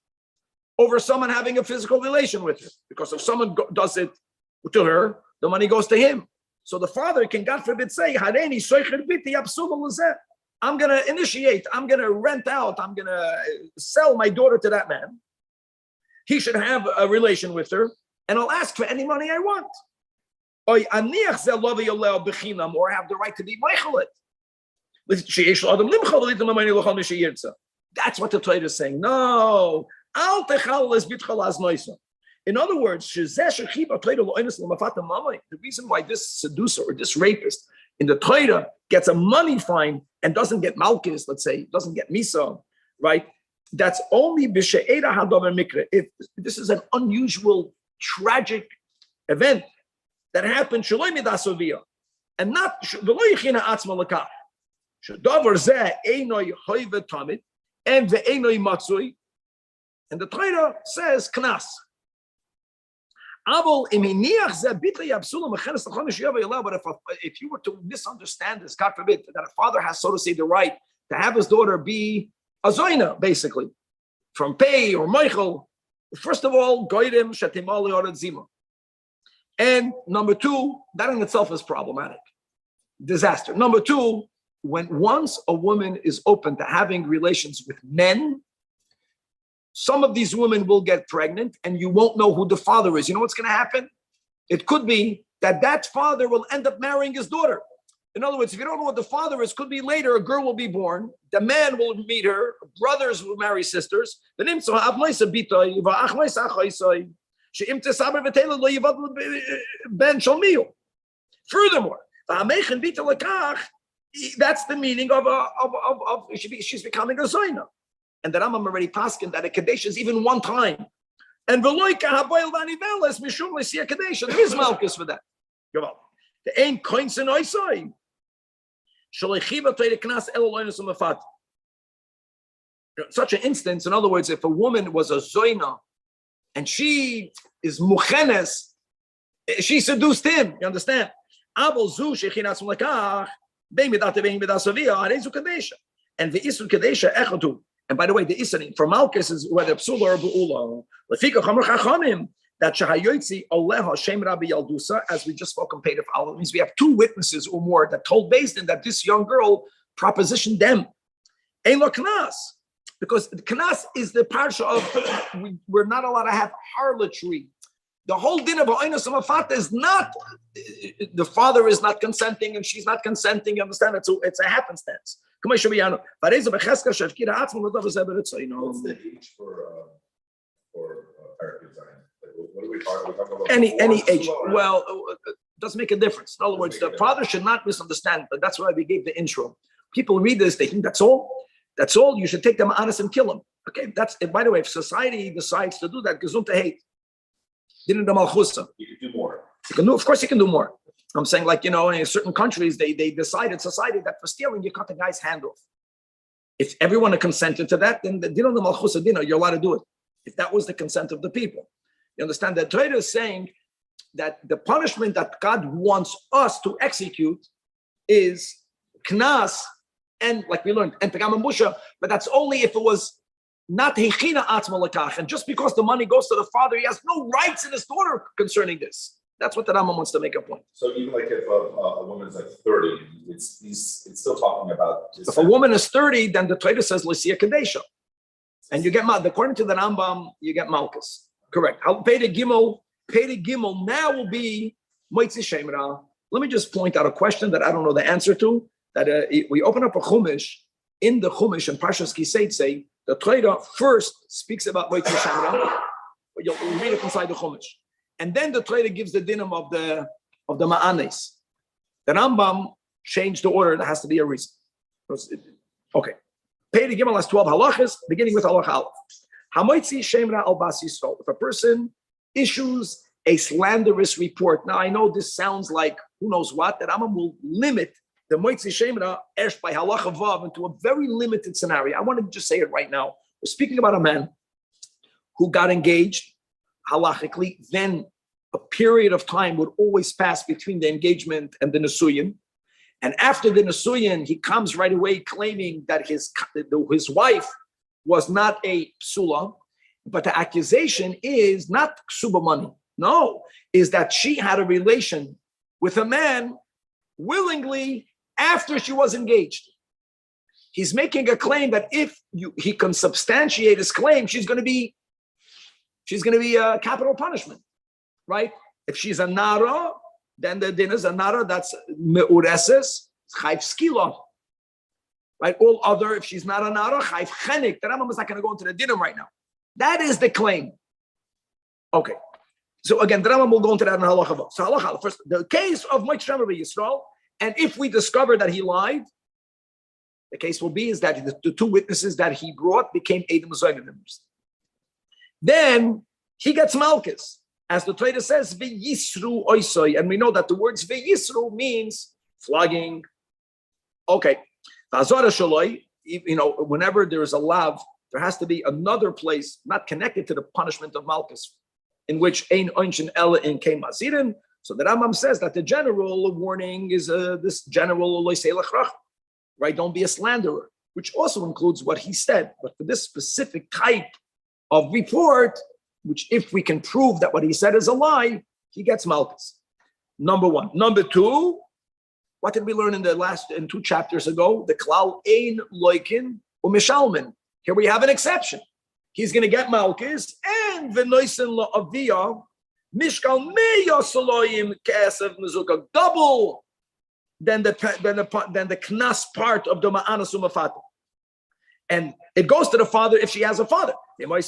over someone having a physical relation with her. Because if someone does it to her, the money goes to him. So the father can, God forbid, say, I'm going to initiate, I'm going to rent out, I'm going to sell my daughter to that man. He should have a relation with her, and I'll ask for any money I want. Or have the right to be meichelet. That's what the Torah is saying. No. In other words, the reason why this seducer or this rapist in the Torah gets a money fine and doesn't get malchus, let's say, doesn't get misa, right? That's only b'she'era hadover mikra. If this is an unusual, tragic event that happened, shaloi midasovia, and not v'lo yichina atzma lekach. Shedavar zeh einoi hoive tamid and ve'einoi matzui, and the Torah says knas. But if you were to misunderstand this, God forbid, that a father has, so to say, the right to have his daughter be a zoina, basically, from pay or Michael, first of all, goyim shetimali or zima. And number two, that in itself is problematic. Disaster. Number two, when once a woman is open to having relations with men, some of these women will get pregnant and you won't know who the father is. You know what's going to happen? It could be that father will end up marrying his daughter. In other words, if you don't know what the father is, could be later a girl will be born, the man will meet her, brothers will marry sisters. Furthermore, that's the meaning of she's becoming a zoina. And the Rambam already paskin that a kadesh is even one time. And veloika haboil vaniveles mishum lesia kadesh. There is malchus for that. The ain coins and oisoi. Shalichiva toy the knas eloinus umafat. Such an instance, in other words, if a woman was a zoina and she is muchenes, she seduced him. You understand? Abel zu shechinas mulakach bein midate bein midasavia arezu kadesha. And the isul kadesha echadu. And by the way, the Isanin for Malchus is whether Psula or Bu'ula. Lefika Chamar Chachamim, that Shahayotzi Oleha Shem Rabbi Yaldusa, as we just spoke on Pedif Al, means we have two witnesses or more that told Beis Din that this young girl propositioned them. Ein lo Knas, because the Knas is the parsha of we're not allowed to have harlotry. The whole din of Ha'oinus Mafat is not, the father is not consenting and she's not consenting. You understand? It's a happenstance. What's the age for therapy design? What are we talking about? Any age. Well, it doesn't make a difference. In other words, the father should not misunderstand, but that's why we gave the intro. People read this, they think that's all. That's all. You should take them honest and kill them. Okay, that's it. By the way, if society decides to do that, gesundheit hate. You can do more. Of course you can do more. I'm saying, like, in certain countries, they decided, society, that for stealing, you cut the guy's hand off. If everyone consented to that, then the din the malchus adina, you're allowed to do it. If that was the consent of the people. You understand that Torah is saying that the punishment that God wants us to execute is knas, and like we learned, and pegam musha, but that's only if it was not hechina atzma lekach. And just because the money goes to the father, he has no rights in his daughter concerning this. That's what the Rambam wants to make a point. So even like if a woman's like 30, it's still talking about. If a woman is 30, then the Torah says l'sia kadesha, and you get according to the Rambam, you get malchus. Correct. Pei de gimel now will be moitzi shemra. Let me just point out a question that I don't know the answer to. That we open up a chumash in the chumash and Parshas Kisei say The Torah first speaks about Moitzi Shamra. You'll read it inside the Chumash. And then the Torah gives the dinim of the Ma'anes. The Rambam changed the order. There has to be a reason. Okay. Pei Gimel has 12 halachas, beginning with halacha aleph. Hamoitzi Shemra al Bas Yisrael. If a person issues a slanderous report, now I know this sounds like who knows what, that Rambam will limit the Moitzi Shemra Esh by halacha vav into a very limited scenario. I want to just say it right now. We're speaking about a man who got engaged halachically, then a period of time would always pass between the engagement and the Nesuyin. And after the Nesuyin, he comes right away claiming that his wife was not a psula, but the accusation is not ksuba money. No, is that she had a relation with a man willingly after she was engaged. He's making a claim that if he can substantiate his claim, she's going to be a capital punishment, right? If she's a nara, then the din is a nara that's meureses, chayv skila, right? All other, if she's not a nara, chayv chenik. The Rambam is not going to go into the dinim right now. That is the claim. Okay. So again, the Rambam will go into that in halacha. So halacha, first, the case of Moitzi Shemra Yisrael, and if we discover that he lied, the case will be is that the two witnesses that he brought became Eidim Zoyim. Then he gets malchus. As the Torah says, V'yisru oisoi, and we know that the words V'yisru means flogging. Okay. Whenever there is a lav, there has to be another place not connected to the punishment of malchus, in which ein oinshin ela in kein mazirin. So the Rambam says that the general warning is this general right? Don't be a slanderer, which also includes what he said. But for this specific type of report, which if we can prove that what he said is a lie, he gets malchus. Number one. Number two, what did we learn in 2 chapters ago? The klal ein loikin u'mishalmin. Here we have an exception. He's going to get malchus and v'noisen la'aviyah mishkal meyosaloyim ke'esav mezukah, double than the knas part of the ma'anas u'mafata. And it goes to the father if she has a father. Now,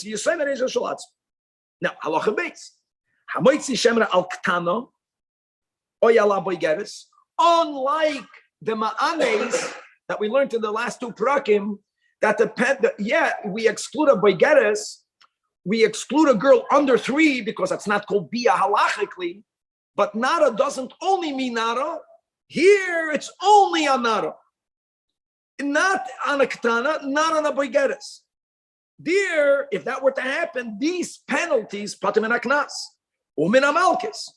halacha beis. Hamoitzi shemra al ktana oyala boigeres. Unlike the ma'anes that we learned in the last 2 prakim, that we exclude a boigeres, we exclude a girl under 3 because that's not called bia halachically. But nara doesn't only mean nara. Here it's only a nara. Not on a katana, not on a boigeres. There, if that were to happen, these penalties, patim and aknas, umin amalkis.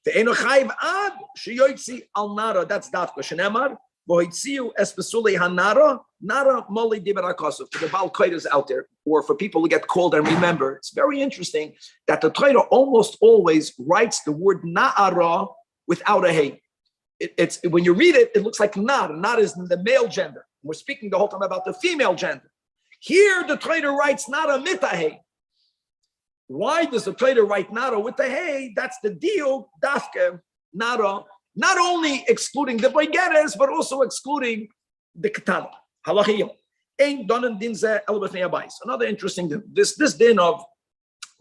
The enochayv ad sheyoitzi al nara. That's dafka shenemar vohitziu espesuli hanara nara moli diberakosov. For the Baal Koidas out there, or for people who get called and remember, it's very interesting that the Torah almost always writes the word na'ara without a hey. It's when you read it, it looks like nar. Nar is the male gender. We're speaking the whole time about the female gender. Here, the Torah writes nara mitahe. Why does the Torah write nara with the hey? That's the deal. Dafke nara, not only excluding the boigeres, but also excluding the katana. Halachiyim. Ein donen dinze elbefnei abayis. Another interesting din. This din of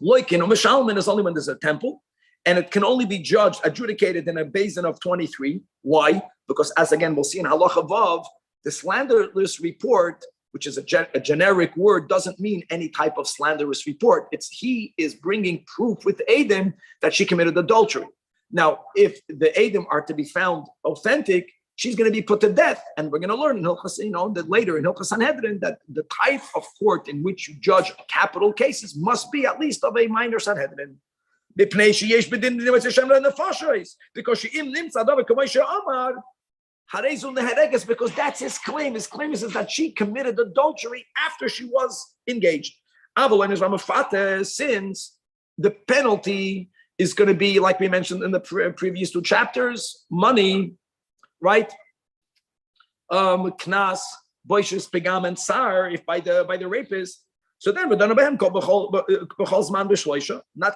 loikin or mishalmin is only when there's a temple. And it can only be adjudicated in a basin of 23. Why? Because as again, we'll see in Halacha Vav, the slanderous report, which is a generic word, doesn't mean any type of slanderous report. He is bringing proof with Adam that she committed adultery. Now, if the Adam are to be found authentic, she's going to be put to death. And we're going to learn in Hilchas, that later in Hilchas Sanhedrin, that the type of court in which you judge capital cases must be at least of a minor Sanhedrin. Because she im nimtza davar k'moshe amar harezu nehereges, because that's his claim. His claim is that she committed adultery after she was engaged. Since the penalty is going to be, like we mentioned in the previous 2 chapters, money, right? Knas, boishes, pegam, and sar, if by the rapist. So then we're done not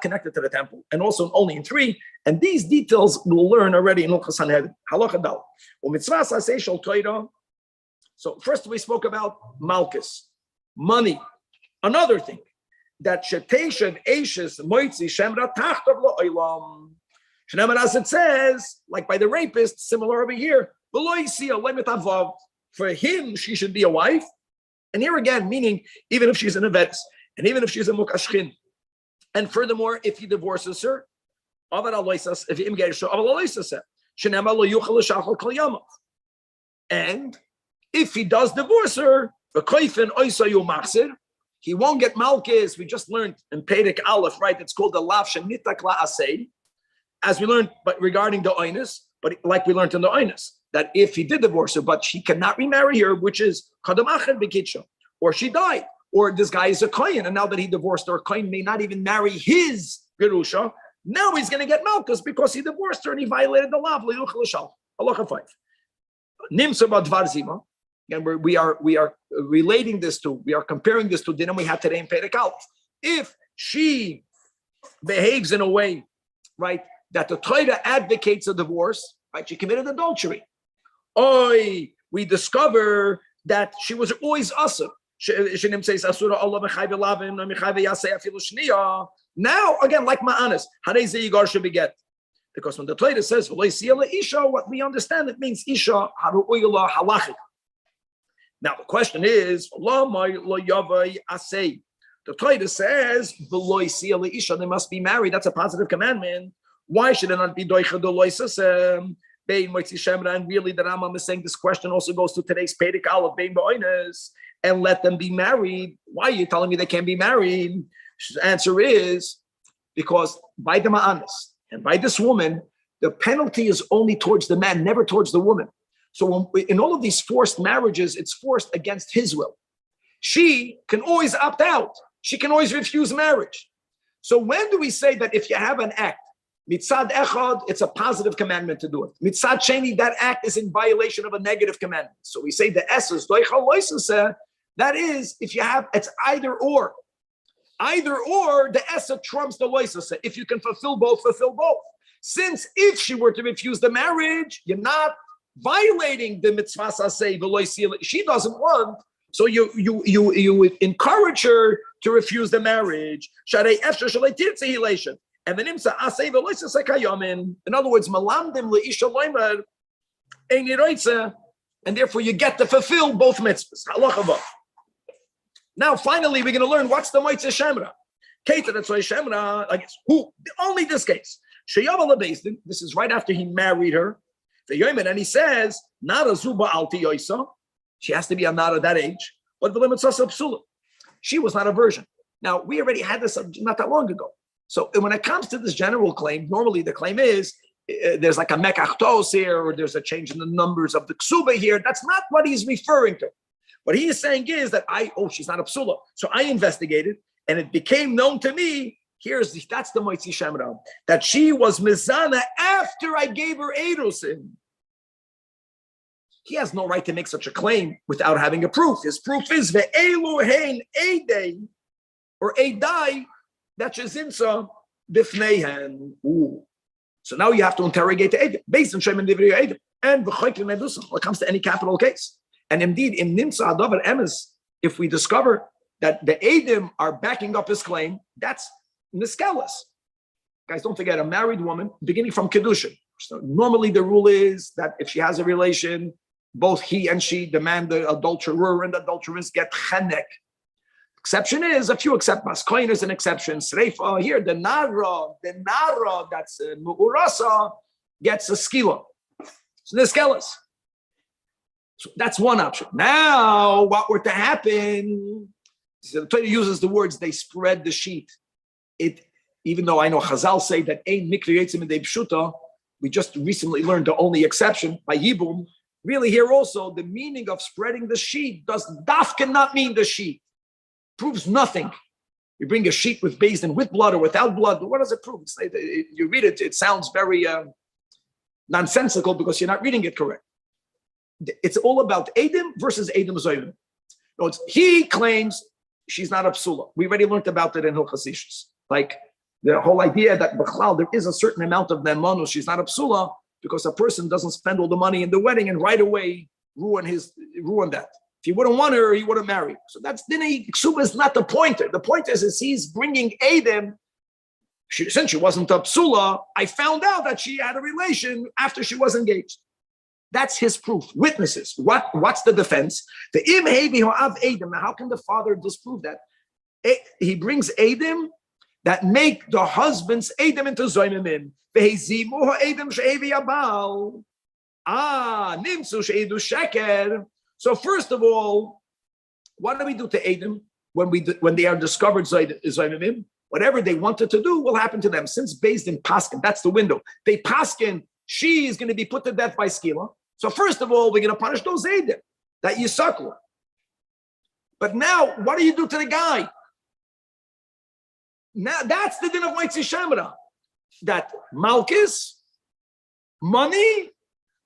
connected to the temple, and also only in 3. And these details we'll learn already in Hilchas Sanhedrin. Halacha dal. So first we spoke about malchus. money. Another thing, that Sheteshan Ashes Moitzi Shemra Tachtav Lo'ilam. As it says, like by the rapist, similar over here, for him, she should be a wife. And here again, meaning even if she's an Avetis, and even if she's a Mukashchin. And furthermore, if he divorces her, and if he does divorce her, he won't get Malkis. We just learned in Perek Aleph, right? It's called the Lav Shenitak La'asei, as we learned but regarding the Oinus, but like we learned in the Oinus, that if he did divorce her, but she cannot remarry her, which is Kadamachan Bekitsha, or she died, or this guy is a Kohen, and now that he divorced her, Kohen may not even marry his Gerusha. Now he's going to get Malkus because he divorced her and he violated the law. Halacha 5. Nimsa Badvar Zima. And we are relating this to, we are comparing this to dinner we had today in Perek Aleph. If she behaves in a way, right, that the Torah advocates a divorce, right, she committed adultery. We discover that she was always asur. Now, again, like Ma'anis, should be get. Because when the Torah says, what we understand, it means Isha halachik. Now the question is, the Torah says, they must be married. That's a positive commandment. Why should it not be doicha doloisasem? And really, the Rambam is saying this question also goes to today's Perek Aleph, bein ba'oines, and let them be married. Why are you telling me they can't be married? The answer is because by the ma'anis and by this woman, the penalty is only towards the man, never towards the woman. So in all of these forced marriages, it's forced against his will. She can always opt out. She can always refuse marriage. So when do we say that if you have an act, mitzad echad, it's a positive commandment to do it. Mitzad sheni, that act is in violation of a negative commandment. So we say the essence, that is, if you have, it's either or. Either or, the essa trumps the loisase. If you can fulfill both, fulfill both. Since if she were to refuse the marriage, you're not violating the mitzvah saseh, she doesn't want, so you would encourage her to refuse the marriage. And the nimsa aseh v'loisase kayamin. In other words, malamdim leisha loimer ein yiroitze, and therefore you get to fulfill both mitzvahs. Halacha. Now, finally, we're going to learn what's the Moitze Shemra. Keita, that's why Shemra, I guess, who? Only this case. This is right after he married her. And he says, Nara Zuba Alti Yoisa. She has to be a Nara that age. But she was not a virgin. Now, we already had this not that long ago. So when it comes to this general claim, normally the claim is there's like a mekachtos here, or there's a change in the numbers of the ksuba here. That's not what he's referring to. What he is saying is that she's not a psula. So I investigated, and it became known to me. That's the Moitzi Shemra, that she was mizana after I gave her erusin. He has no right to make such a claim without having a proof. His proof is ve'elu hein eidei or eidai that shezinsa bifneihen. So now you have to interrogate the eidei based on Shem and Divrei eidei and v'choikin medusa when it comes to any capital case. And indeed, in Nimsa Adavar Emes, if we discover that the Eidim are backing up his claim, that's Niskelis. Guys, don't forget, a married woman, beginning from Kedushin. So normally the rule is that if she has a relation, both he and she, the man, the adulterer and the adulteress, get chenek. Exception is, a few except Maskoin is an exception. Sreifa, here, the Nara, that's Mu'urasa, gets a skila. So Niskelis. So that's one option. Now, what were to happen? So the Torah uses the words, they spread the sheet. Even though I know Chazal say that ein mikri yitzim in pshuta, we just recently learned the only exception by Yibum. Really, here also, the meaning of spreading the sheet does dafka not mean the sheet. Proves nothing. You bring a sheet with based and with blood or without blood. What does it prove? You read it, it sounds very nonsensical because you're not reading it correct. It's all about Edom versus Edom Zoyim. He claims she's not a psula. We already learned about it in Hilchos Ishus. Like the whole idea that B'chlal, there is a certain amount of Nemanu, she's not a psula, because a person doesn't spend all the money in the wedding and right away ruin that. If he wouldn't want her, he wouldn't marry. So that's dinei ksuba is not the pointer. The point is he's bringing Adam. Since she wasn't a psula, I found out that she had a relation after she was engaged. That's his proof. Witnesses. What's the defense? The im hevi ho'av Adam. Now, how can the father disprove that? He brings Adam that make the husband's Adam into zoymimim. Vehezimu ha'Adam she'evi abal. Nimsu she'edu sheker. So first of all, what do we do to Adam when they are discovered zoymimim? Whatever they wanted to do will happen to them. Since based in Paskin, that's the window. They Paskin, she is going to be put to death by Skila. So first of all, we're going to punish those Adam that you suckle. But now, what do you do to the guy? Now that's the din of Moitzi Shemra. That Malchus, money,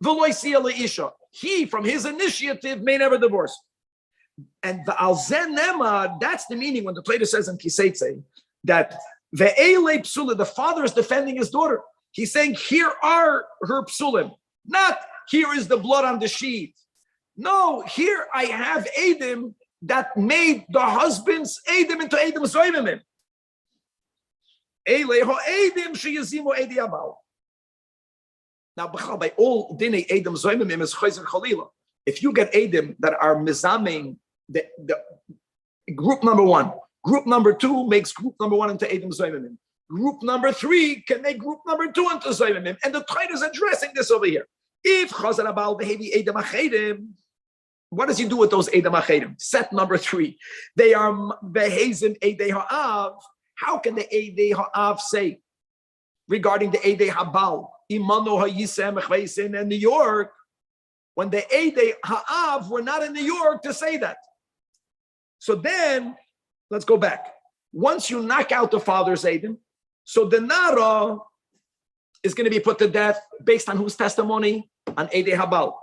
Veloisia Isha. He, from his initiative, may never divorce. And the Alzen Nema, that's the meaning when the Torah says in Kiseitze that Ve'ele Psula, the father is defending his daughter. He's saying, here are her psulim. Not here is the blood on the sheet. No, here I have Adam that made the husband's Adam into Adam Zoymimim. Now, by all dinei Adam Zoymimim is Chayzer Chalila. If you get Adam that are mizaming the group number one, group number two makes group number one into Adam Zoymimim. Group number three can make group number two into Zoymimim. And the Torah is addressing this over here. If Chazar Abal behavi Adam Achedim, what does he do with those Adam Achedim? Set number three. They are behezim Edei Ha'av. How can the Edei Ha'av say regarding the Edei Habal? Imano Ha'yisem Echveisin in New York, when the Edei Ha'av were not in New York to say that. So then, let's go back. Once you knock out the father's Adam, so the Nara is going to be put to death based on whose testimony? On Edei Habal.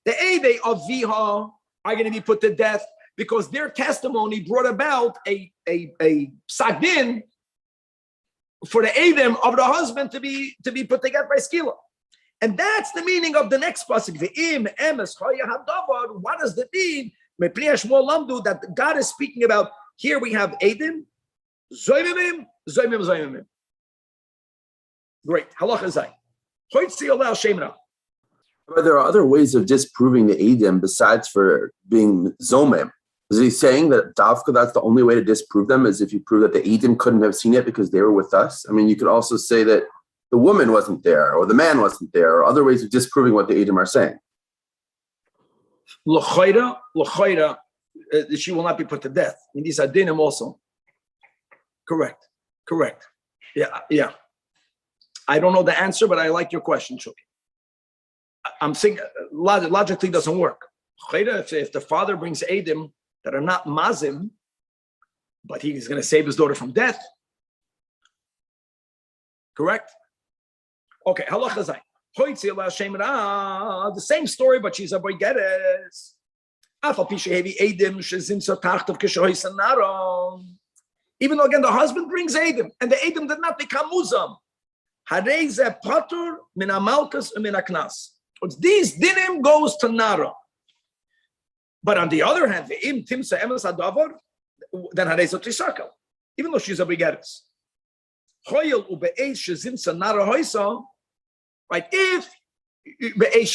The Edei of Viha are going to be put to death because their testimony brought about a sagdin for the Adam of the husband to be put to death by Skila. And that's the meaning of the next pasuk. Ve'im emes chaya hadavar. What does that mean? That God is speaking about. Here we have Adam, zoymimim, zoymim, zoymimim. Great. Halacha zay. But there are other ways of disproving the Adam besides for being zomem. Is he saying that Davka, that's the only way to disprove them, is if you prove that the Adam couldn't have seen it because they were with us? I mean, you could also say that the woman wasn't there or the man wasn't there, or other ways of disproving what the Adam are saying. L'chayra, she will not be put to death. In these adinim also. Correct. Yeah. I don't know the answer, but I like your question, Shuki. I'm saying logically doesn't work. If the father brings Adam that are not mazim, but he's going to save his daughter from death. Correct? Okay, halacha zay. The same story, but she's a boigeres. Even though again the husband brings Adam, and the Adam did not become muzam. These dinim goes to Nara. But on the other hand, then even though she's a begettes. Right? If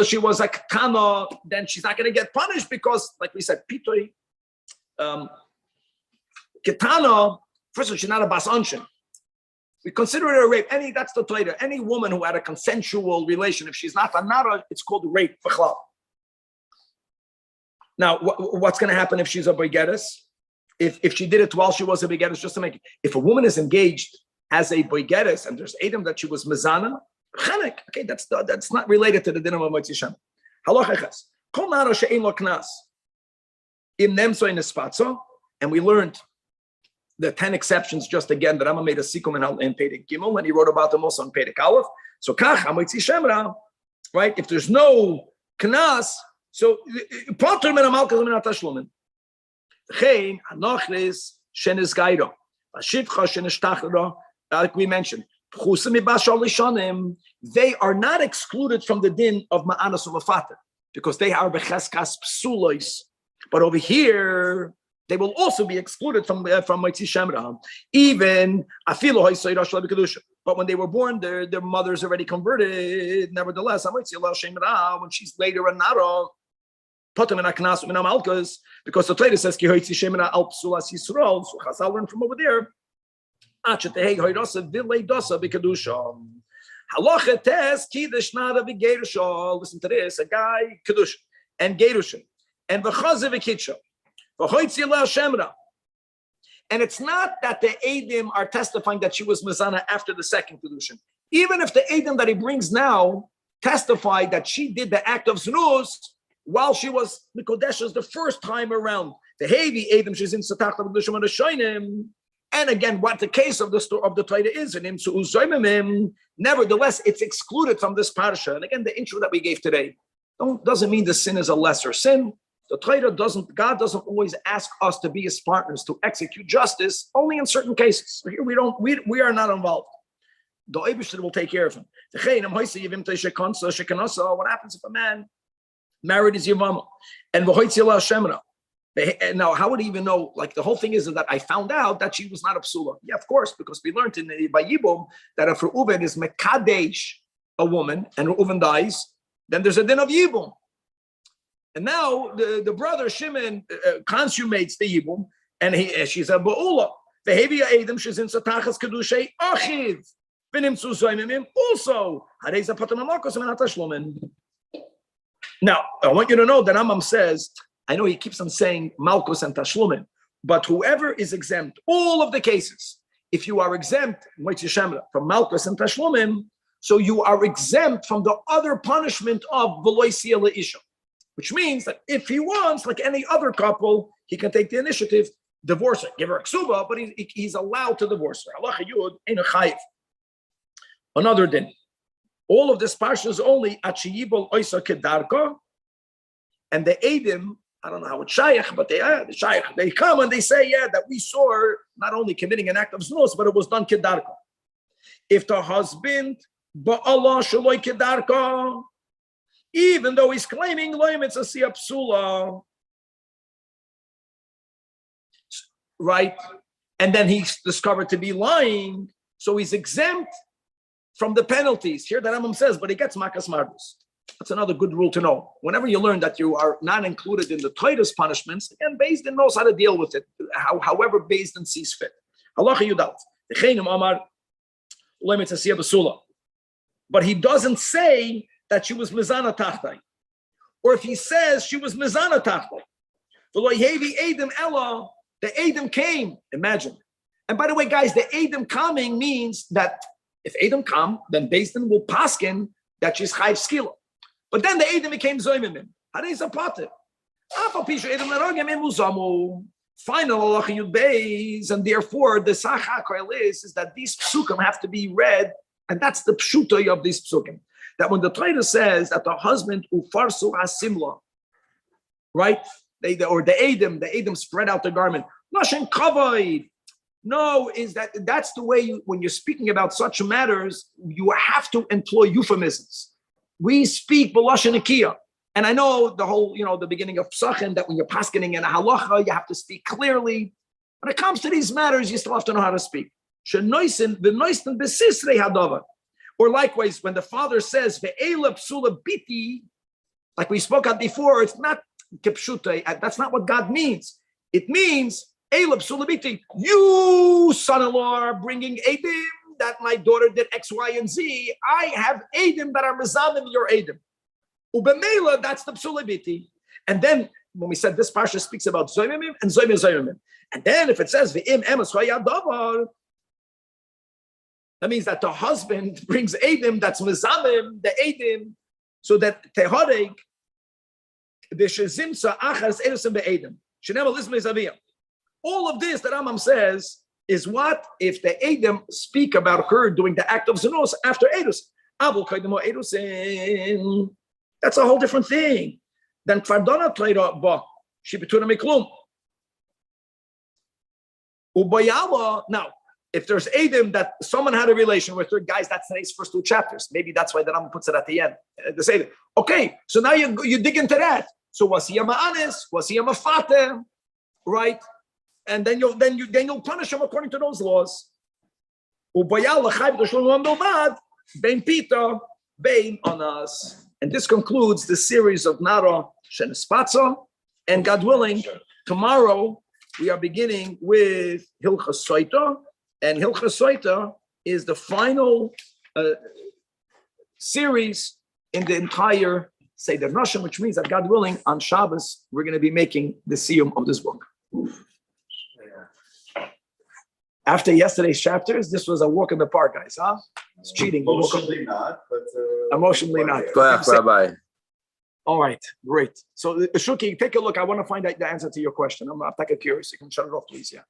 she was a kana, then she's not going to get punished because, like we said, pitoi, ketana, first of all, she's not a bas anshin. We consider it a rape. That's the Torah. Any woman who had a consensual relation, if she's not a nara, it's called rape. Now, what's going to happen if she's a boigeres? If she did it while she was a boigeres, just to make it. If a woman is engaged as a boigeres and there's Adam that she was mezana, chanek. Okay, that's not related to the din of Moitzi Shem. Halacha kol nara she'ein lo knas im nemso in espatzo, and we learned the 10 exceptions just again that Rambam made a sikum in Perek Gimel, and he wrote about them also in Perek Aleph. So kach Moitzi Shemra, right? If there's no knas, so potter min amalkas min atashlumin. Chein anochris shenis gairo, ashivcha shenis tachra. Like we mentioned, they are not excluded from the din of ma'anas umafater because they are becheskas psulois But over here, they will also be excluded from Moitzi Shemra. Even Afilo Hoysay Rosh Kedusha. But when they were born, their mothers already converted. Nevertheless, when she's later a Nara, because the Torah says, so Chazal learned from over there. Halacha test kiddush nada v'gerusha. Listen to this: a guy kiddush and gerusha and v'chaze v'kitsha v'hoitzi la shemra. And it's not that the Eidim are testifying that she was Mizana after the second kedushin. Even if the Eidim that he brings now testified that she did the act of znus while she was Mikodeshes the first time around. The heavy Eidim she's in Satach Kedushin and Shoinim. And again, what the case of the story of the Torah is, nevertheless, it's excluded from this parsha. And again, the intro that we gave today doesn't mean the sin is a lesser sin. The Torah God doesn't always ask us to be his partners to execute justice, only in certain cases. So here we are not involved. The Eibishter will take care of him. What happens if a man married his Yavama and now, how would he even know? Like, the whole thing is that I found out that she was not a psula. Yeah, of course, because we learned by Yibum that if Reuven is mekadesh a woman and Reuven dies, then there's a din of Yibum. And now the brother Shimon consummates the Yibum, and she's a ba'ula. Behavior Adam, she's in Satachas Kedushay Achiv. Also, now, I want you to know that Rambam says, I know he keeps on saying Malkus and Tashlumin, but whoever is exempt, all of the cases, if you are exempt, from Malkus and Tashlumin, so you are exempt from the other punishment of V'loi Siyah Le'isha, which means that if he wants, like any other couple, he can take the initiative, divorce her, give her a ksuba, but he's allowed to divorce her. Allah Yud Ein Chayiv. Another din. All of this parsha is only at Sheyibol Oisa Kedarka, and the Eidim, I don't know how it's shaykh, but they come and they say, that we saw her not only committing an act of znus, but it was done kedarka. If the husband, ba'ala shaloi kedarka, even though he's claiming loim it's a siyah psula, right? And then he's discovered to be lying, so he's exempt from the penalties. Here the Rambam says, but he gets makas mardus. That's another good rule to know. Whenever you learn that you are not included in the Torah's punishments, again, Beis Din knows how to deal with it, however Beis Din sees fit. Halacha Yudalt. But he doesn't say that she was Mizana Tachtai. Or if he says she was Mizana Tachtai. The Eidim came. Imagine. And by the way, guys, the Eidim coming means that if Eidim come, then Beis Din will paskin that she's Chayv Skila. But then the Eidim became Zoymimim. How is a potter? Final Allah Yud Beis, and therefore the Sachakal is that these psukim have to be read, and that's the pshutoy of these psukim. That when the Torah says that the husband ufarsu asimla, right? The Eidim spread out the garment. Lashon kavod. No, that's the way when you're speaking about such matters, you have to employ euphemisms. We speak b'lashon nikiyah. And I know the whole, the beginning of Psachim, that when you're paskening in a halacha, you have to speak clearly. When it comes to these matters, you still have to know how to speak. Or likewise, when the father says, ve'ela psula biti, like we spoke about before, it's not kepshute. That's not what God means. It means, eila psula biti, you son-in-law are bringing Eidim that my daughter did X, Y, and Z. I have Eidim that are mezamim your Eidim. Ubemela, that's the psulabiti. And then when we said this parsha speaks about zoymimim and zoymimim, and then if it says v'im emes hayadavar, that means that the husband brings Eidim that's mezamim the Eidim, so that tehoreg v'shezimsa achas erusim be'Eidim shenem alismei zaviyah. All of this that Rambam says is what if the Eidim speak about her doing the act of Zunos after Edus. That's a whole different thing than Kvardona Tleira Ba. She betuna miklum. Ubayala. Now, if there's Eidim that someone had a relation with her, guys, that's today's first two chapters. Maybe that's why the Rambam puts it at the end. The Eidim. Okay, so now you dig into that. So was he a ma'anis? Was he a mafater? Right? And then you'll punish him according to those laws. Bein Pita, Bein on us. And this concludes the series of Nara Shenispatza. And God willing, tomorrow we are beginning with Hilchas Soita. And Hilchas Soita is the final series in the entire Seder Nashim, which means that God willing, on Shabbos, we're going to be making the siyum of this book. After yesterday's chapters, this was a walk in the park, guys, huh? It's cheating. Emotionally not, but emotionally not. Go ahead, Rabbi. All right, great. So, Shuki, take a look. I want to find out the answer to your question. I'm curious. You can shut it off, please. Yeah.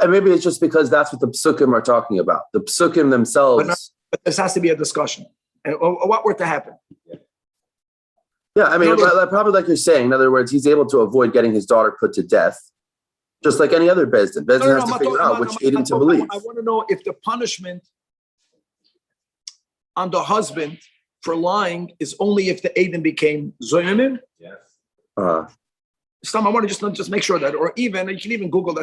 And maybe it's just because that's what the psukim are talking about. The psukim themselves. But this has to be a discussion. And what were to happen? Yeah, I mean, probably like you're saying. In other words, he's able to avoid getting his daughter put to death, just like any other Bezdin. Bezdin has to figure out which Edom to believe. I want to know if the punishment on the husband for lying is only if the Edom became Zoyimim. yes. I want to just make sure that, or even, you can even Google that.